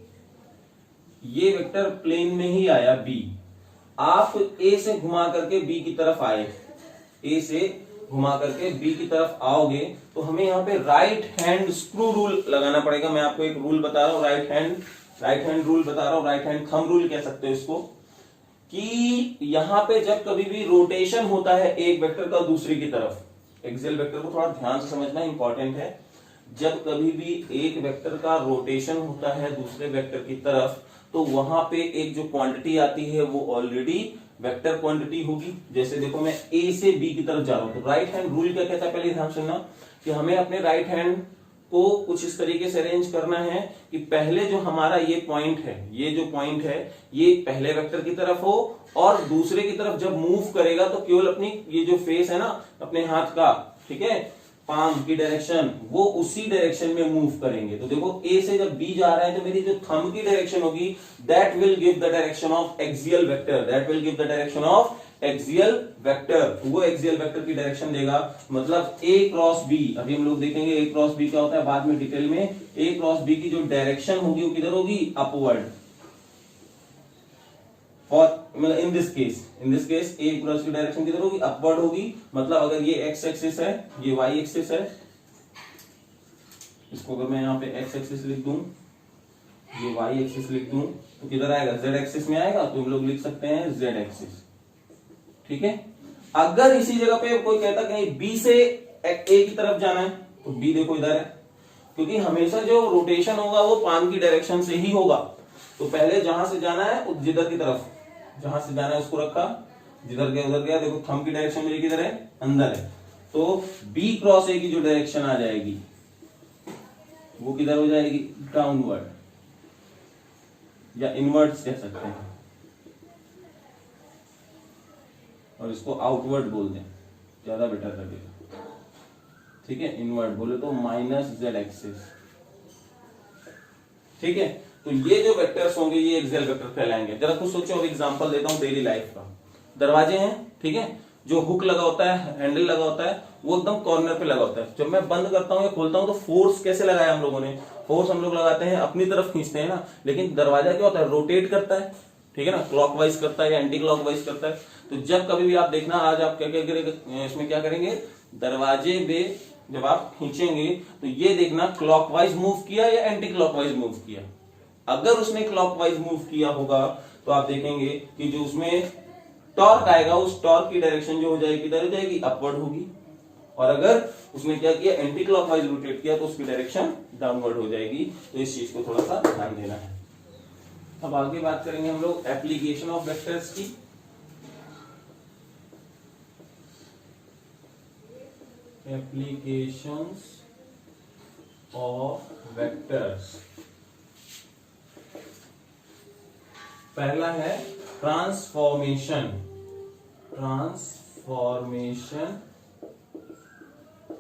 ये वेक्टर प्लेन में ही आया बी, आप ए से घुमा करके बी की तरफ आए, ए से घुमा करके बी की तरफ आओगे तो हमें यहाँ पे राइट हैंड स्क्रू रूल लगाना पड़ेगा। मैं आपको एक रूल बता रहा हूँ, राइट हैंड रूल बता रहा हूँ, राइट हैंड थंब रूल कह सकते हो इसको, कि यहाँ पे जब कभी भी रोटेशन होता है एक वेक्टर का दूसरी की तरफ, एक्सियल वेक्टर को थोड़ा ध्यान से समझना इंपॉर्टेंट है, जब कभी भी एक वेक्टर का रोटेशन होता है दूसरे वेक्टर की तरफ तो वहां पे एक जो क्वांटिटी आती है वो ऑलरेडी वेक्टर क्वांटिटी होगी। जैसे देखो मैं ए से बी की तरफ जा रहा हूं, तो राइट हैंड रूल क्या कहता है, पहले ध्यान सुनना कि हमें अपने राइट हैंड को कुछ इस तरीके से अरेंज करना है कि पहले जो हमारा ये पॉइंट है, ये जो पॉइंट है ये पहले वेक्टर की तरफ हो और दूसरे की तरफ जब मूव करेगा तो केवल अपनी ये जो फेस है ना अपने हाथ का, ठीक है, पाम की डायरेक्शन, वो उसी डायरेक्शन में मूव करेंगे। तो देखो ए से जब बी जा रहा है तो मेरी जो थंब की डायरेक्शन होगी that will give the direction of axial vector, that will give the direction of axial vector, वो एक्सियल वेक्टर की डायरेक्शन देगा। मतलब ए क्रॉस बी, अभी हम लोग देखेंगे ए क्रॉस बी क्या होता है बाद में डिटेल में। ए क्रॉस बी की जो डायरेक्शन होगी वो किधर होगी, अपवर्ड। और मतलब in this case A cross की डायरेक्शन किधर होगी, अपवर्ड होगी। मतलब अगर ये एक्स एक्सिस है, ये वाई एक्सिस है, इसको अगर मैं यहाँ पे एक्स एक्सिस लिख दूं, ये वाई एक्सिस लिख दूं, तो किधर आएगा, जेड एक्सिस में आएगा, तो हम लोग लिख सकते हैं जेड एक्सिस। ठीक है। अगर इसी जगह पे कोई कहता कहीं बी से ए की तरफ जाना है, तो बी देखो इधर है, क्योंकि हमेशा जो रोटेशन होगा वो पाम की डायरेक्शन से ही होगा। तो पहले जहां से जाना है जिधर की तरफ, जहां से जाना है उसको रखा, जिधर गया उधर गया। देखो थंब की डायरेक्शन मेरी किधर है, अंदर है, तो बी क्रॉस ए की जो डायरेक्शन आ जाएगी वो किधर हो जाएगी, डाउनवर्ड, या इनवर्ड्स कह सकते हैं, और इसको आउटवर्ड बोल दें, ज्यादा बेटर लगेगा। ठीक है, इनवर्ड बोले तो माइनस जेड एक्सिस। ठीक है, तो ये जो वेक्टर्स होंगे ये एक्सियल वेक्टर कहलाएंगे। जरा कुछ सोचो, अब एग्जांपल देता हूं डेली लाइफ का। दरवाजे हैं, ठीक है, जो हुक लगा होता है, हैंडल लगा होता है, वो एकदम कॉर्नर पे लगा होता है। जब मैं बंद करता हूं या खोलता हूं तो फोर्स कैसे लगाया हम लोगों ने, फोर्स हम लोग लगाते हैं अपनी तरफ खींचते हैं ना, लेकिन दरवाजा क्या होता है, रोटेट करता है। ठीक है ना, क्लॉकवाइज करता है या एंटी क्लॉकवाइज करता है। तो जब कभी भी आप देखना, आज आप क्या क्या करेंगे, इसमें क्या करेंगे, दरवाजे पे जब आप खींचेंगे तो ये देखना क्लॉकवाइज मूव किया या एंटी क्लॉकवाइज मूव किया। अगर उसने क्लॉकवाइज मूव किया होगा तो आप देखेंगे कि जो उसमें टॉर्क आएगा उस टॉर्क की डायरेक्शन जो हो जाएगी किधर हो जाएगी, अपवर्ड होगी। और अगर उसने क्या किया, एंटी क्लॉकवाइज रोटेट किया, तो उसकी डायरेक्शन डाउनवर्ड हो जाएगी। तो इस चीज को थोड़ा सा ध्यान देना है। अब आगे बात करेंगे हम लोग एप्लीकेशन ऑफ वेक्टर्स की। एप्लीकेशंस ऑफ वेक्टर्स, पहला है ट्रांसफॉर्मेशन, ट्रांसफॉर्मेशन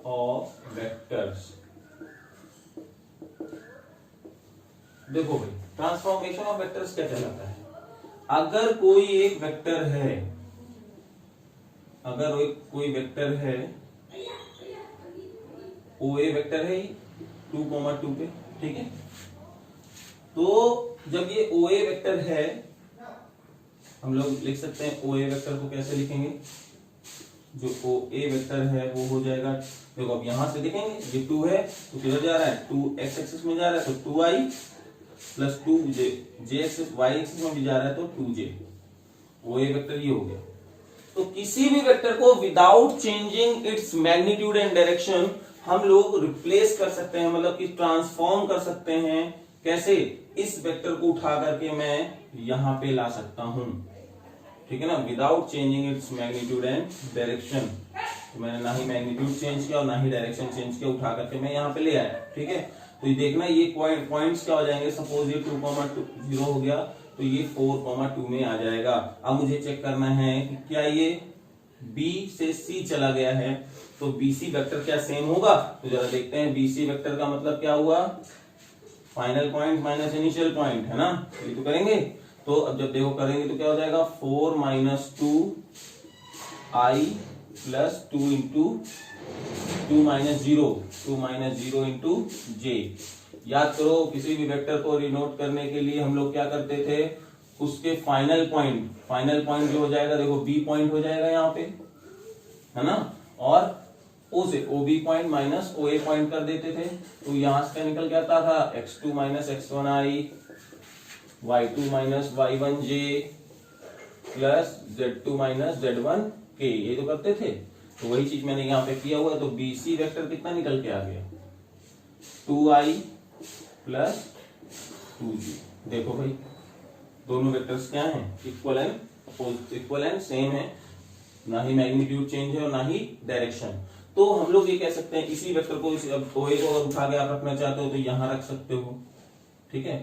ऑफ वेक्टर्स। देखो भाई, ट्रांसफॉर्मेशन ऑफ वेक्टर्स क्या कहलाता है, अगर कोई एक वेक्टर है, अगर कोई वेक्टर है, ओ ए वेक्टर है 2,2 पे, ठीक है, तो जब ये ओ ए वेक्टर है, हम लोग लिख सकते हैं ओ ए वेक्टर को कैसे लिखेंगे, जो ओ ए वेक्टर है वो हो जाएगा, देखो अब यहां से देखेंगे ये 2 है तो किधर जा रहा है, 2 एक्स एक्सिस में जा रहा है, तो 2i प्लस 2j, जे एक्सिस वाई एक्सिस में भी जा रहा है तो 2j, ओ ए वेक्टर ये हो गया। तो किसी भी वेक्टर को without changing its magnitude and direction हम लोग रिप्लेस कर सकते हैं, मतलब कि ट्रांसफॉर्म कर सकते हैं। कैसे, इस वेक्टर को उठा करके मैं यहां पे ला सकता हूं, ठीक है ना, without changing its magnitude and direction. तो मैंने ना ही मैग्नीट्यूड चेंज किया और ना ही डायरेक्शन चेंज किया, उठा करके मैं यहां पे ले आया। ठीक है, तो ये देखना ये पॉइंट्स क्या हो जाएंगे, सपोज ये 2,0 हो गया तो ये 4,2 में आ जाएगा। अब मुझे चेक करना है कि क्या ये B से C चला गया है, तो BC वेक्टर क्या सेम होगा, तो जरा देखते हैं। BC वेक्टर का मतलब क्या हुआ, final point minus initial point, है ना, ये तो करेंगे। तो अब जब देखो करेंगे तो क्या हो जाएगा, 4 - 2i plus 2 into 2 - 0 into j। याद करो, किसी भी वेक्टर को रिनोट करने के लिए हम लोग क्या करते थे, उसके फाइनल पॉइंट जो हो जाएगा, देखो B पॉइंट हो जाएगा यहाँ पे, है ना, और O से OB point minus OA point कर देते थे। तो यहां से निकल के आता था x2 - x1i, y2 - y1j plus z2 - z1k, ये तो करते थे। तो वही चीज मैंने यहाँ पे किया हुआ है। तो BC वेक्टर कितना निकल के आ गया, 2i प्लस 2j। देखो भाई, दोनों वेक्टर्स क्या हैं, इक्वल एंड सेम है, ना ही मैग्नीट्यूड चेंज है और ना ही डायरेक्शन। तो हम लोग ये कह सकते हैं इसी वेक्टर को, OA को अगर उठा के आप रखना चाहते हो तो यहां रख सकते हो, ठीक है,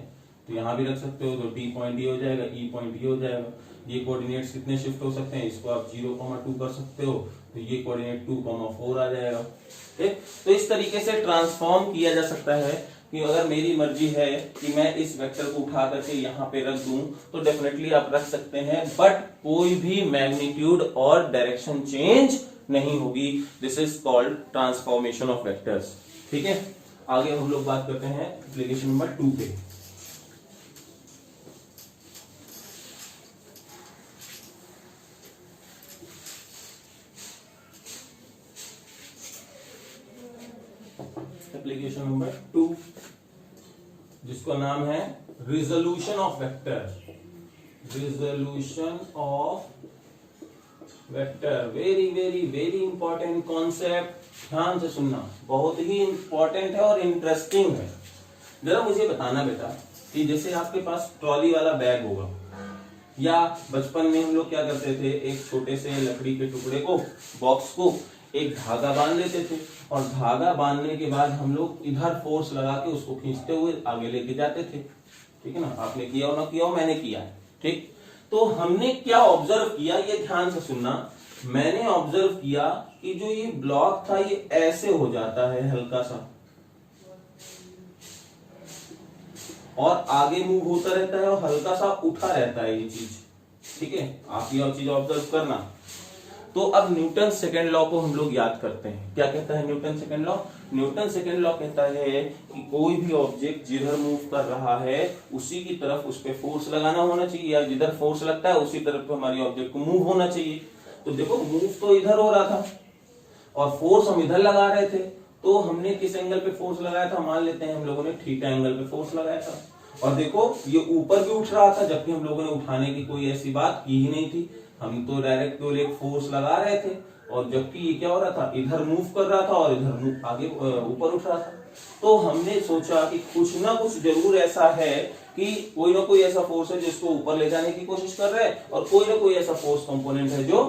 तो यहां भी रख सकते हो। तो D पॉइंट ये हो जाएगा, E पॉइंट ये हो जाएगा। ये कोऑर्डिनेट्स कितने शिफ्ट हो सकते हैं, इसको आप 0,2 कर सकते हो, तो ये कोऑर्डिनेट 2,4 आ जाएगा। ठीक, तो इस तरीके से ट्रांसफॉर्म किया जा सकता है कि अगर मेरी मर्जी है कि मैं इस वेक्टर को उठा करके यहाँ पे रख दूं तो डेफिनेटली आप रख सकते हैं, बट कोई भी मैग्नीट्यूड और डायरेक्शन चेंज नहीं होगी। This is called transformation of vectors. ठीक है, आगे हम लोग बात करते हैं एप्लीकेशन नंबर 2 पे। एप्लीकेशन नंबर 2, जिसका नाम है resolution of vector. Resolution of vector, very very very important concept, ध्यान से सुनना, बहुत ही इंपॉर्टेंट है और इंटरेस्टिंग है। जरा मुझे बताना बेटा कि जैसे आपके पास ट्रॉली वाला बैग होगा, या बचपन में हम लोग क्या करते थे, एक छोटे से लकड़ी के टुकड़े को, बॉक्स को एक धागा बांध लेते थे, और धागा बांधने के बाद हम लोग इधर फोर्स लगा के उसको खींचते हुए आगे लेके जाते थे। ठीक है ना, आपने किया हो ना किया हो, मैंने किया है। ठीक, तो हमने क्या ऑब्जर्व किया, ये ध्यान से सुनना। मैंने ऑब्जर्व किया कि जो ये ब्लॉक था ये ऐसे हो जाता है हल्का सा, और आगे मूव होता रहता है और हल्का सा उठा रहता है ये चीज। ठीक है, आप ये चीज ऑब्जर्व करना। तो अब न्यूटन सेकेंड लॉ को हम लोग याद करते हैं। क्या कहता है Newton second law? Newton second law कहता है कि कोई भी ऑब्जेक्ट जिधर मूव कर रहा है उसी की तरफ उस पर फोर्स लगाना होना चाहिए, या जिधर फोर्स लगता है उसी तरफ हमारी ऑब्जेक्ट को मूव होना चाहिए। तो देखो, मूव तो इधर हो रहा था और फोर्स हम इधर लगा रहे थे, तो हमने किस एंगल पे फोर्स लगाया था? मान लेते हैं हम लोगों ने थीटा एंगल पे फोर्स लगाया था। और देखो, ये ऊपर भी उठ रहा था, जबकि हम लोगों ने उठाने की कोई ऐसी बात की ही नहीं थी। हम तो डायरेक्ट केवल एक फोर्स लगा रहे थे, और जबकि ये क्या हो रहा था, इधर मूव कर रहा था और इधर आगे ऊपर उठ रहा था। तो हमने सोचा कि कुछ ना कुछ जरूर ऐसा है कि कोई ना कोई ऐसा फोर्स है जिसको ऊपर ले जाने की कोशिश कर रहा है, और कोई ना कोई ऐसा फोर्स कंपोनेंट है जो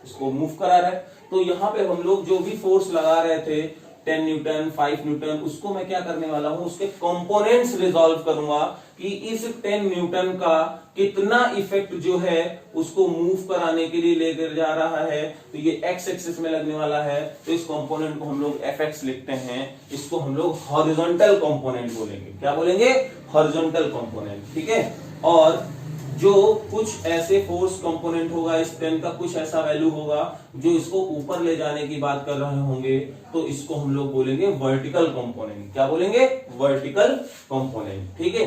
इसको मूव करा रहा है। तो यहाँ पे हम लोग जो भी फोर्स लगा रहे थे, 10 न्यूटन, 5 न्यूटन, उसको मैं क्या करने वाला हूं, उसके कंपोनेंट्स रिजॉल्व करूंगा कि इस 10 न्यूटन का कितना इफेक्ट जो है उसको मूव कराने के लिए लेकर जा रहा है। तो ये एक्स एक्सिस में लगने वाला है, तो इस कंपोनेंट को हम लोग एफएक्स लिखते हैं। इसको हम लोग हॉरिजॉन्टल कंपोनेंट बोलेंगे। क्या बोलेंगे? Horizontal component. ठीक है, और जो कुछ ऐसे फोर्स कंपोनेंट होगा, इस 10 का कुछ ऐसा वैल्यू होगा जो इसको ऊपर ले जाने की बात कर रहे होंगे, तो इसको हम लोग बोलेंगे वर्टिकल कंपोनेंट। क्या बोलेंगे? Vertical component. ठीक है,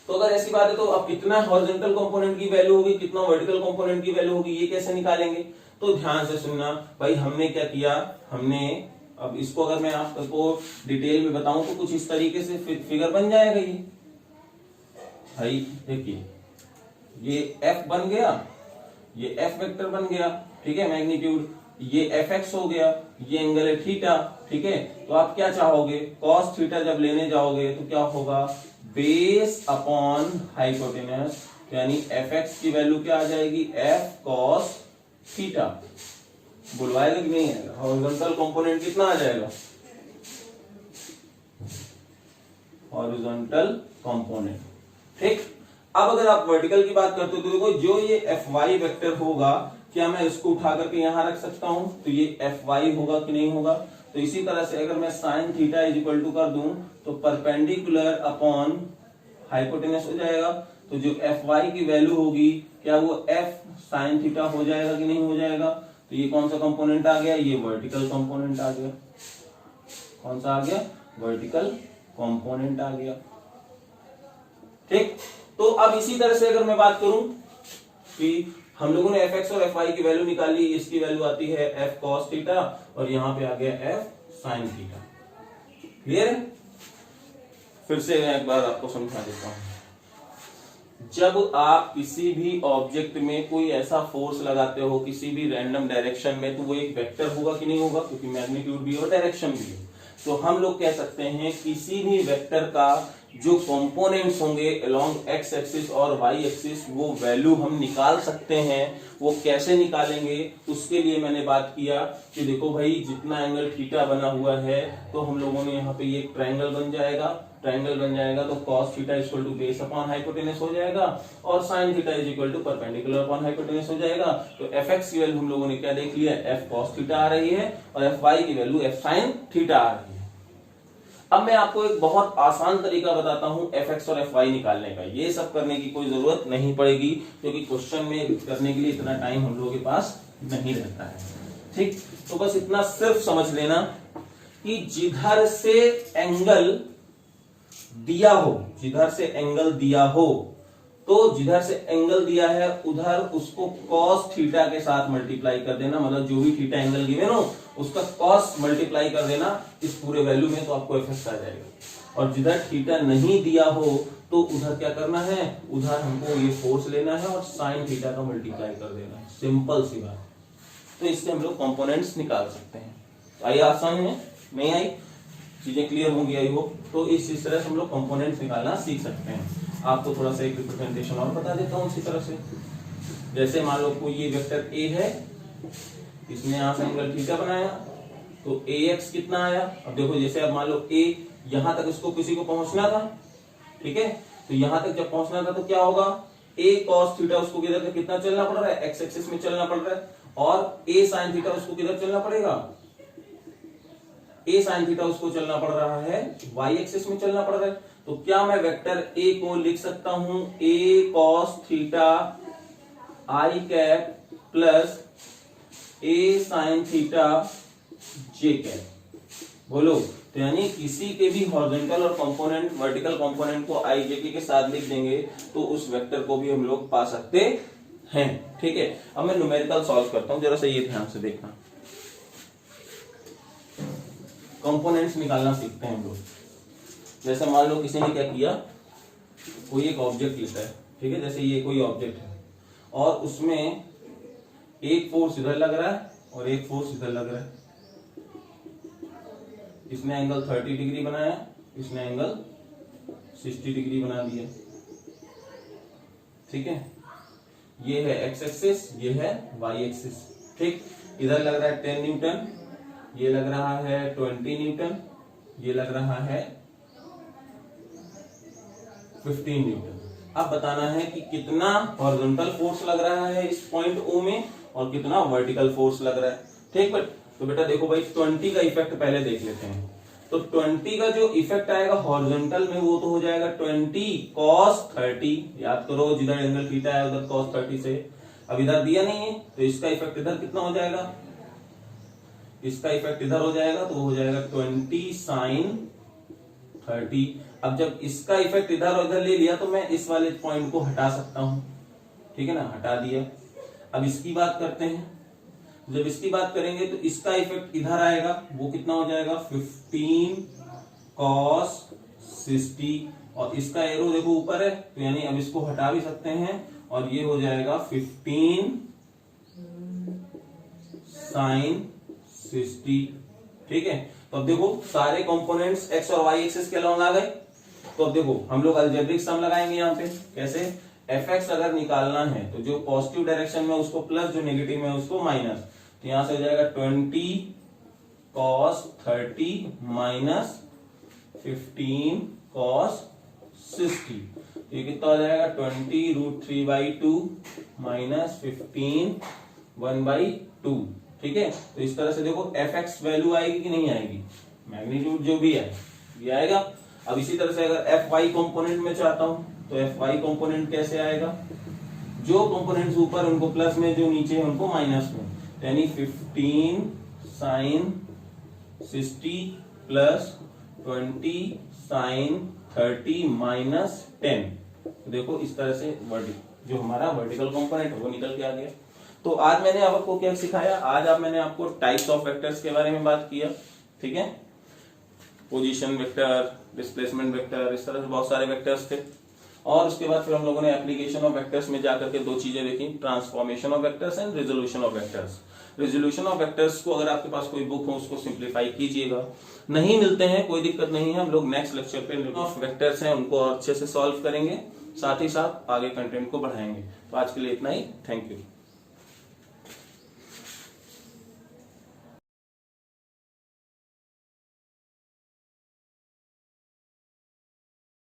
तो अगर ऐसी बात है तो अब कितना हॉरिजॉन्टल कंपोनेंट की वैल्यू होगी, कितना वर्टिकल कंपोनेंट की वैल्यू होगी, ये कैसे निकालेंगे? तो ध्यान से सुनना भाई, हमने क्या किया, हमने अब इसको अगर मैं आपको डिटेल में बताऊं तो कुछ इस तरीके से फिगर बन जाएगा। ये भाई देखिए, ये F बन गया, ये F वेक्टर बन गया। ठीक है, मैग्नीट्यूड, ये Fx हो गया, ये एंगल है थीटा। ठीक है, तो आप क्या चाहोगे, cos थीटा जब लेने जाओगे तो क्या होगा, बेस अपॉन हाइपोटेनस, यानी Fx की वैल्यू क्या आ जाएगी, F cos थीटा। बुलवाएगा कि नहीं आएगा? हॉरिजॉन्टल कंपोनेंट कितना आ जाएगा, हॉरिजॉन्टल कंपोनेंट। ठीक, अब अगर आप वर्टिकल की बात करते हो तो देखो, जो ये Fy वेक्टर होगा, क्या मैं इसको उठा करके यहां रख सकता हूं? तो ये Fy होगा कि नहीं होगा? तो इसी तरह से अगर मैं sine theta is equal to कर दूं तो परपेंडिकुलर अपॉन हाइपोटेनस हो जाएगा। तो जो Fy की वैल्यू होगी, क्या वो F साइन थीटा हो जाएगा कि नहीं हो जाएगा? तो ये कौन सा कंपोनेंट आ गया, ये वर्टिकल कंपोनेंट आ गया। कौन सा आ गया? वर्टिकल कंपोनेंट आ गया। ठीक, तो अब इसी तरह से अगर मैं बात करूं कि हम लोगों ने Fx और Fy की वैल्यू निकाली, इसकी वैल्यू आती है F cos थीटा और यहां पे आ गया F sin थीटा। क्लियर है? फिर से मैं एक बार आपको समझा देता हूं। जब आप किसी भी ऑब्जेक्ट में कोई ऐसा फोर्स लगाते हो किसी भी रैंडम डायरेक्शन में, तो वो एक वेक्टर होगा कि नहीं होगा, क्योंकि मैग्नीट्यूड भी और डायरेक्शन भी है। तो हम लोग कह सकते हैं किसी भी वेक्टर का जो कंपोनेंट्स होंगे अलोंग एक्स एक्सिस और वाई एक्सिस, वो वैल्यू हम निकाल सकते हैं। वो कैसे निकालेंगे, उसके लिए मैंने बात किया कि देखो भाई, जितना एंगल थीटा बना हुआ है तो हम लोगों ने यहाँ पे ये ट्रायंगल बन जाएगा। ट्रायंगल बन जाएगा तो cos theta equal to base upon hypotenuse हो जाएगा, और sin theta is equal to perpendicular upon hypotenuse हो जाएगा। तो fx की वैल्यू हम लोगों ने क्या देख लिया, f cos थीटा आ रही है, और fy की वैल्यू f sin थीटा आ रही है। अब मैं आपको एक बहुत आसान तरीका बताता हूं fx और fy निकालने का। ये सब करने की कोई जरूरत नहीं पड़ेगी, क्योंकि क्वेश्चन में करने के लिए इतना टाइम हम लोगों के पास नहीं रहता है। ठीक, तो बस इतना सिर्फ समझ लेना कि जिधर से एंगल दिया हो, जिधर से एंगल दिया हो, तो जिधर से एंगल दिया है उधर उसको cos थीटा के साथ मल्टीप्लाई कर देना, मतलब जो भी थीटा एंगल गिवन हो उसका cos मल्टीप्लाई कर देना इस पूरे वैल्यू में, तो आपको एफ आ जाएगा। और जिधर थीटा नहीं दिया हो तो उधर क्या करना है, उधर हमको ये फोर्स लेना है और साइन थीटा का मल्टीप्लाई कर देना है, सिंपल सी बात। तो इससे हम लोग कंपोनेंट्स निकाल सकते हैं। आई आसान है, नहीं आई, चीजें क्लियर होंगी आई हो। तो इस तरह से हम लोग कंपोनेंट्स निकालना सीख सकते हैं। आपको थोड़ा सा एक रिप्रेजेंटेशन और बता देता हूँ इसी तरह से। जैसे मान लो कोई ये वेक्टर ए है, इसने यहां से एंगल थीटा बनाया, तो ax कितना आया। अब देखो जैसे अब मान लो a यहां तक इसको किसी को पहुंचना था, ठीक है, तो यहां तक जब पहुंचना था तो क्या होगा, a cos थीटा उसको किधर कितना चलना पड़ रहा है, x एक्सिस में चलना पड़ रहा है, और a sin थीटा उसको किधर चलना पड़ेगा, a sin थीटा उसको चलना पड़ रहा है y एक्सिस में चलना पड़ रहा है। तो क्या मैं वेक्टर a को लिख सकता हूं a cos theta i cap plus a sin theta j cap, बोलो। तो यानी किसी के भी हॉरिजॉन्टल और कंपोनेंट वर्टिकल कंपोनेंट को i j के साथ लिख देंगे तो उस वेक्टर को भी हम लोग पा सकते हैं, ठीक है। अब मैं न्यूमेरिकल सॉल्व करता हूं, जरा सा ये ध्यान से देखना। कंपोनेंट्स निकालना सीखते हैं हम लोग। जैसे मान लो किसी ने क्या किया, कोई एक ऑब्जेक्ट लेता है, ठीक है, जैसे ये कोई ऑब्जेक्ट है और उसमें एक फोर्स इधर लग रहा है और एक फोर्स इधर लग रहा है। इसने एंगल 30 डिग्री बनाया, इसने एंगल 60 डिग्री बना दिया, ठीक है। ये है एक्स एक्सिस, ये है वाई एक्सिस, ठीक। इधर लग रहा है 10 न्यूटन, ये लग रहा है 20 न्यूटन, ये लग रहा है 15 न्यूटन। अब बताना है कि कितना हॉरिजॉन्टल फोर्स लग रहा है इस पॉइंट O में और कितना वर्टिकल फोर्स लग रहा है, ठीक। बट तो बेटा देखो भाई 20 का इफेक्ट पहले देख लेते हैं। तो 20 का जो इफेक्ट आएगा हॉरिजॉन्टल में वो तो हो जाएगा 20 cos 30, याद करो जिधर एंगल थीटा है उधर cos 30 से। अब इधर दिया नहीं है तो इसका इफेक्ट इधर कितना हो जाएगा, इसका इफेक्ट इधर हो जाएगा तो हो जाएगा 20 sin 30। अब जब इसका इफेक्ट इधर और इधर ले लिया तो मैं इस वाले पॉइंट को हटा सकता हूं, ठीक है ना, हटा दिया। अब इसकी बात करते हैं, जब इसकी बात करेंगे तो इसका इफेक्ट इधर आएगा, वो कितना हो जाएगा 15 cos 60, और इसका एरो देखो ऊपर है तो यानी अब इसको हटा भी सकते हैं और ये हो जाएगा 15 sin 60, ठीक है। तो अब देखो सारे कंपोनेंट्स x और y एक्सिस के अलॉन्ग आ गए। तो अब देखो हम लोग अलजेब्रिक सम लगाएंगे यहाँ पे, कैसे, fx अगर निकालना है तो जो पॉजिटिव डायरेक्शन में उसको प्लस, जो नेगेटिव में उसको माइनस। तो यहां से हो जाएगा 20 cos 30 माइनस 15 cos 60, ये कितना हो जाएगा 20 √3/2 माइनस 15 1/2, ठीक है। तो इस तरह से देखो fx वैल्यू आएगी कि नहीं आएगी, मैग्नीट्यूड जो भी है ये आएगा। अब इसी तरह से अगर fy कंपोनेंट में चाहता हूं तो fy कंपोनेंट कैसे आएगा, जो कंपोनेंट्स ऊपर उनको प्लस में, जो नीचे है उनको माइनस में, यानी 15 sin 60 प्लस 20 sin 30 माइनस 10। देखो इस तरह से जो हमारा वर्टिकल कंपोनेंट है वो निकल के आ गया। तो आज मैंने आपको क्या सिखाया, आज मैंने आपको टाइप्स ऑफ वेक्टर्स के बारे में बात किया, ठीक है। पोजीशन वेक्टर, डिस्प्लेसमेंट वेक्टर, इस तरह से बहुत सारे वेक्टर्स थे। और उसके बाद फिर हम लोगों ने एप्लीकेशन ऑफ वेक्टर्स में जाकर के दो चीजें देखी, transformation of vectors and resolution of vectors. Resolution of vectors को अगर आपके पास कोई बुक हो उसको सिंप्लीफाई कीजिएगा, नहीं मिलते हैं कोई दिक्कत नहीं है, हम लोग नेक्स्ट लेक्चर पे ऑफ वेक्टर्स हैं उनको और अच्छे से सॉल्व करेंगे, साथ ही साथ आगे कंटेंट को बढ़ाएंगे। तो आज के लिए इतना ही, थैंक यू।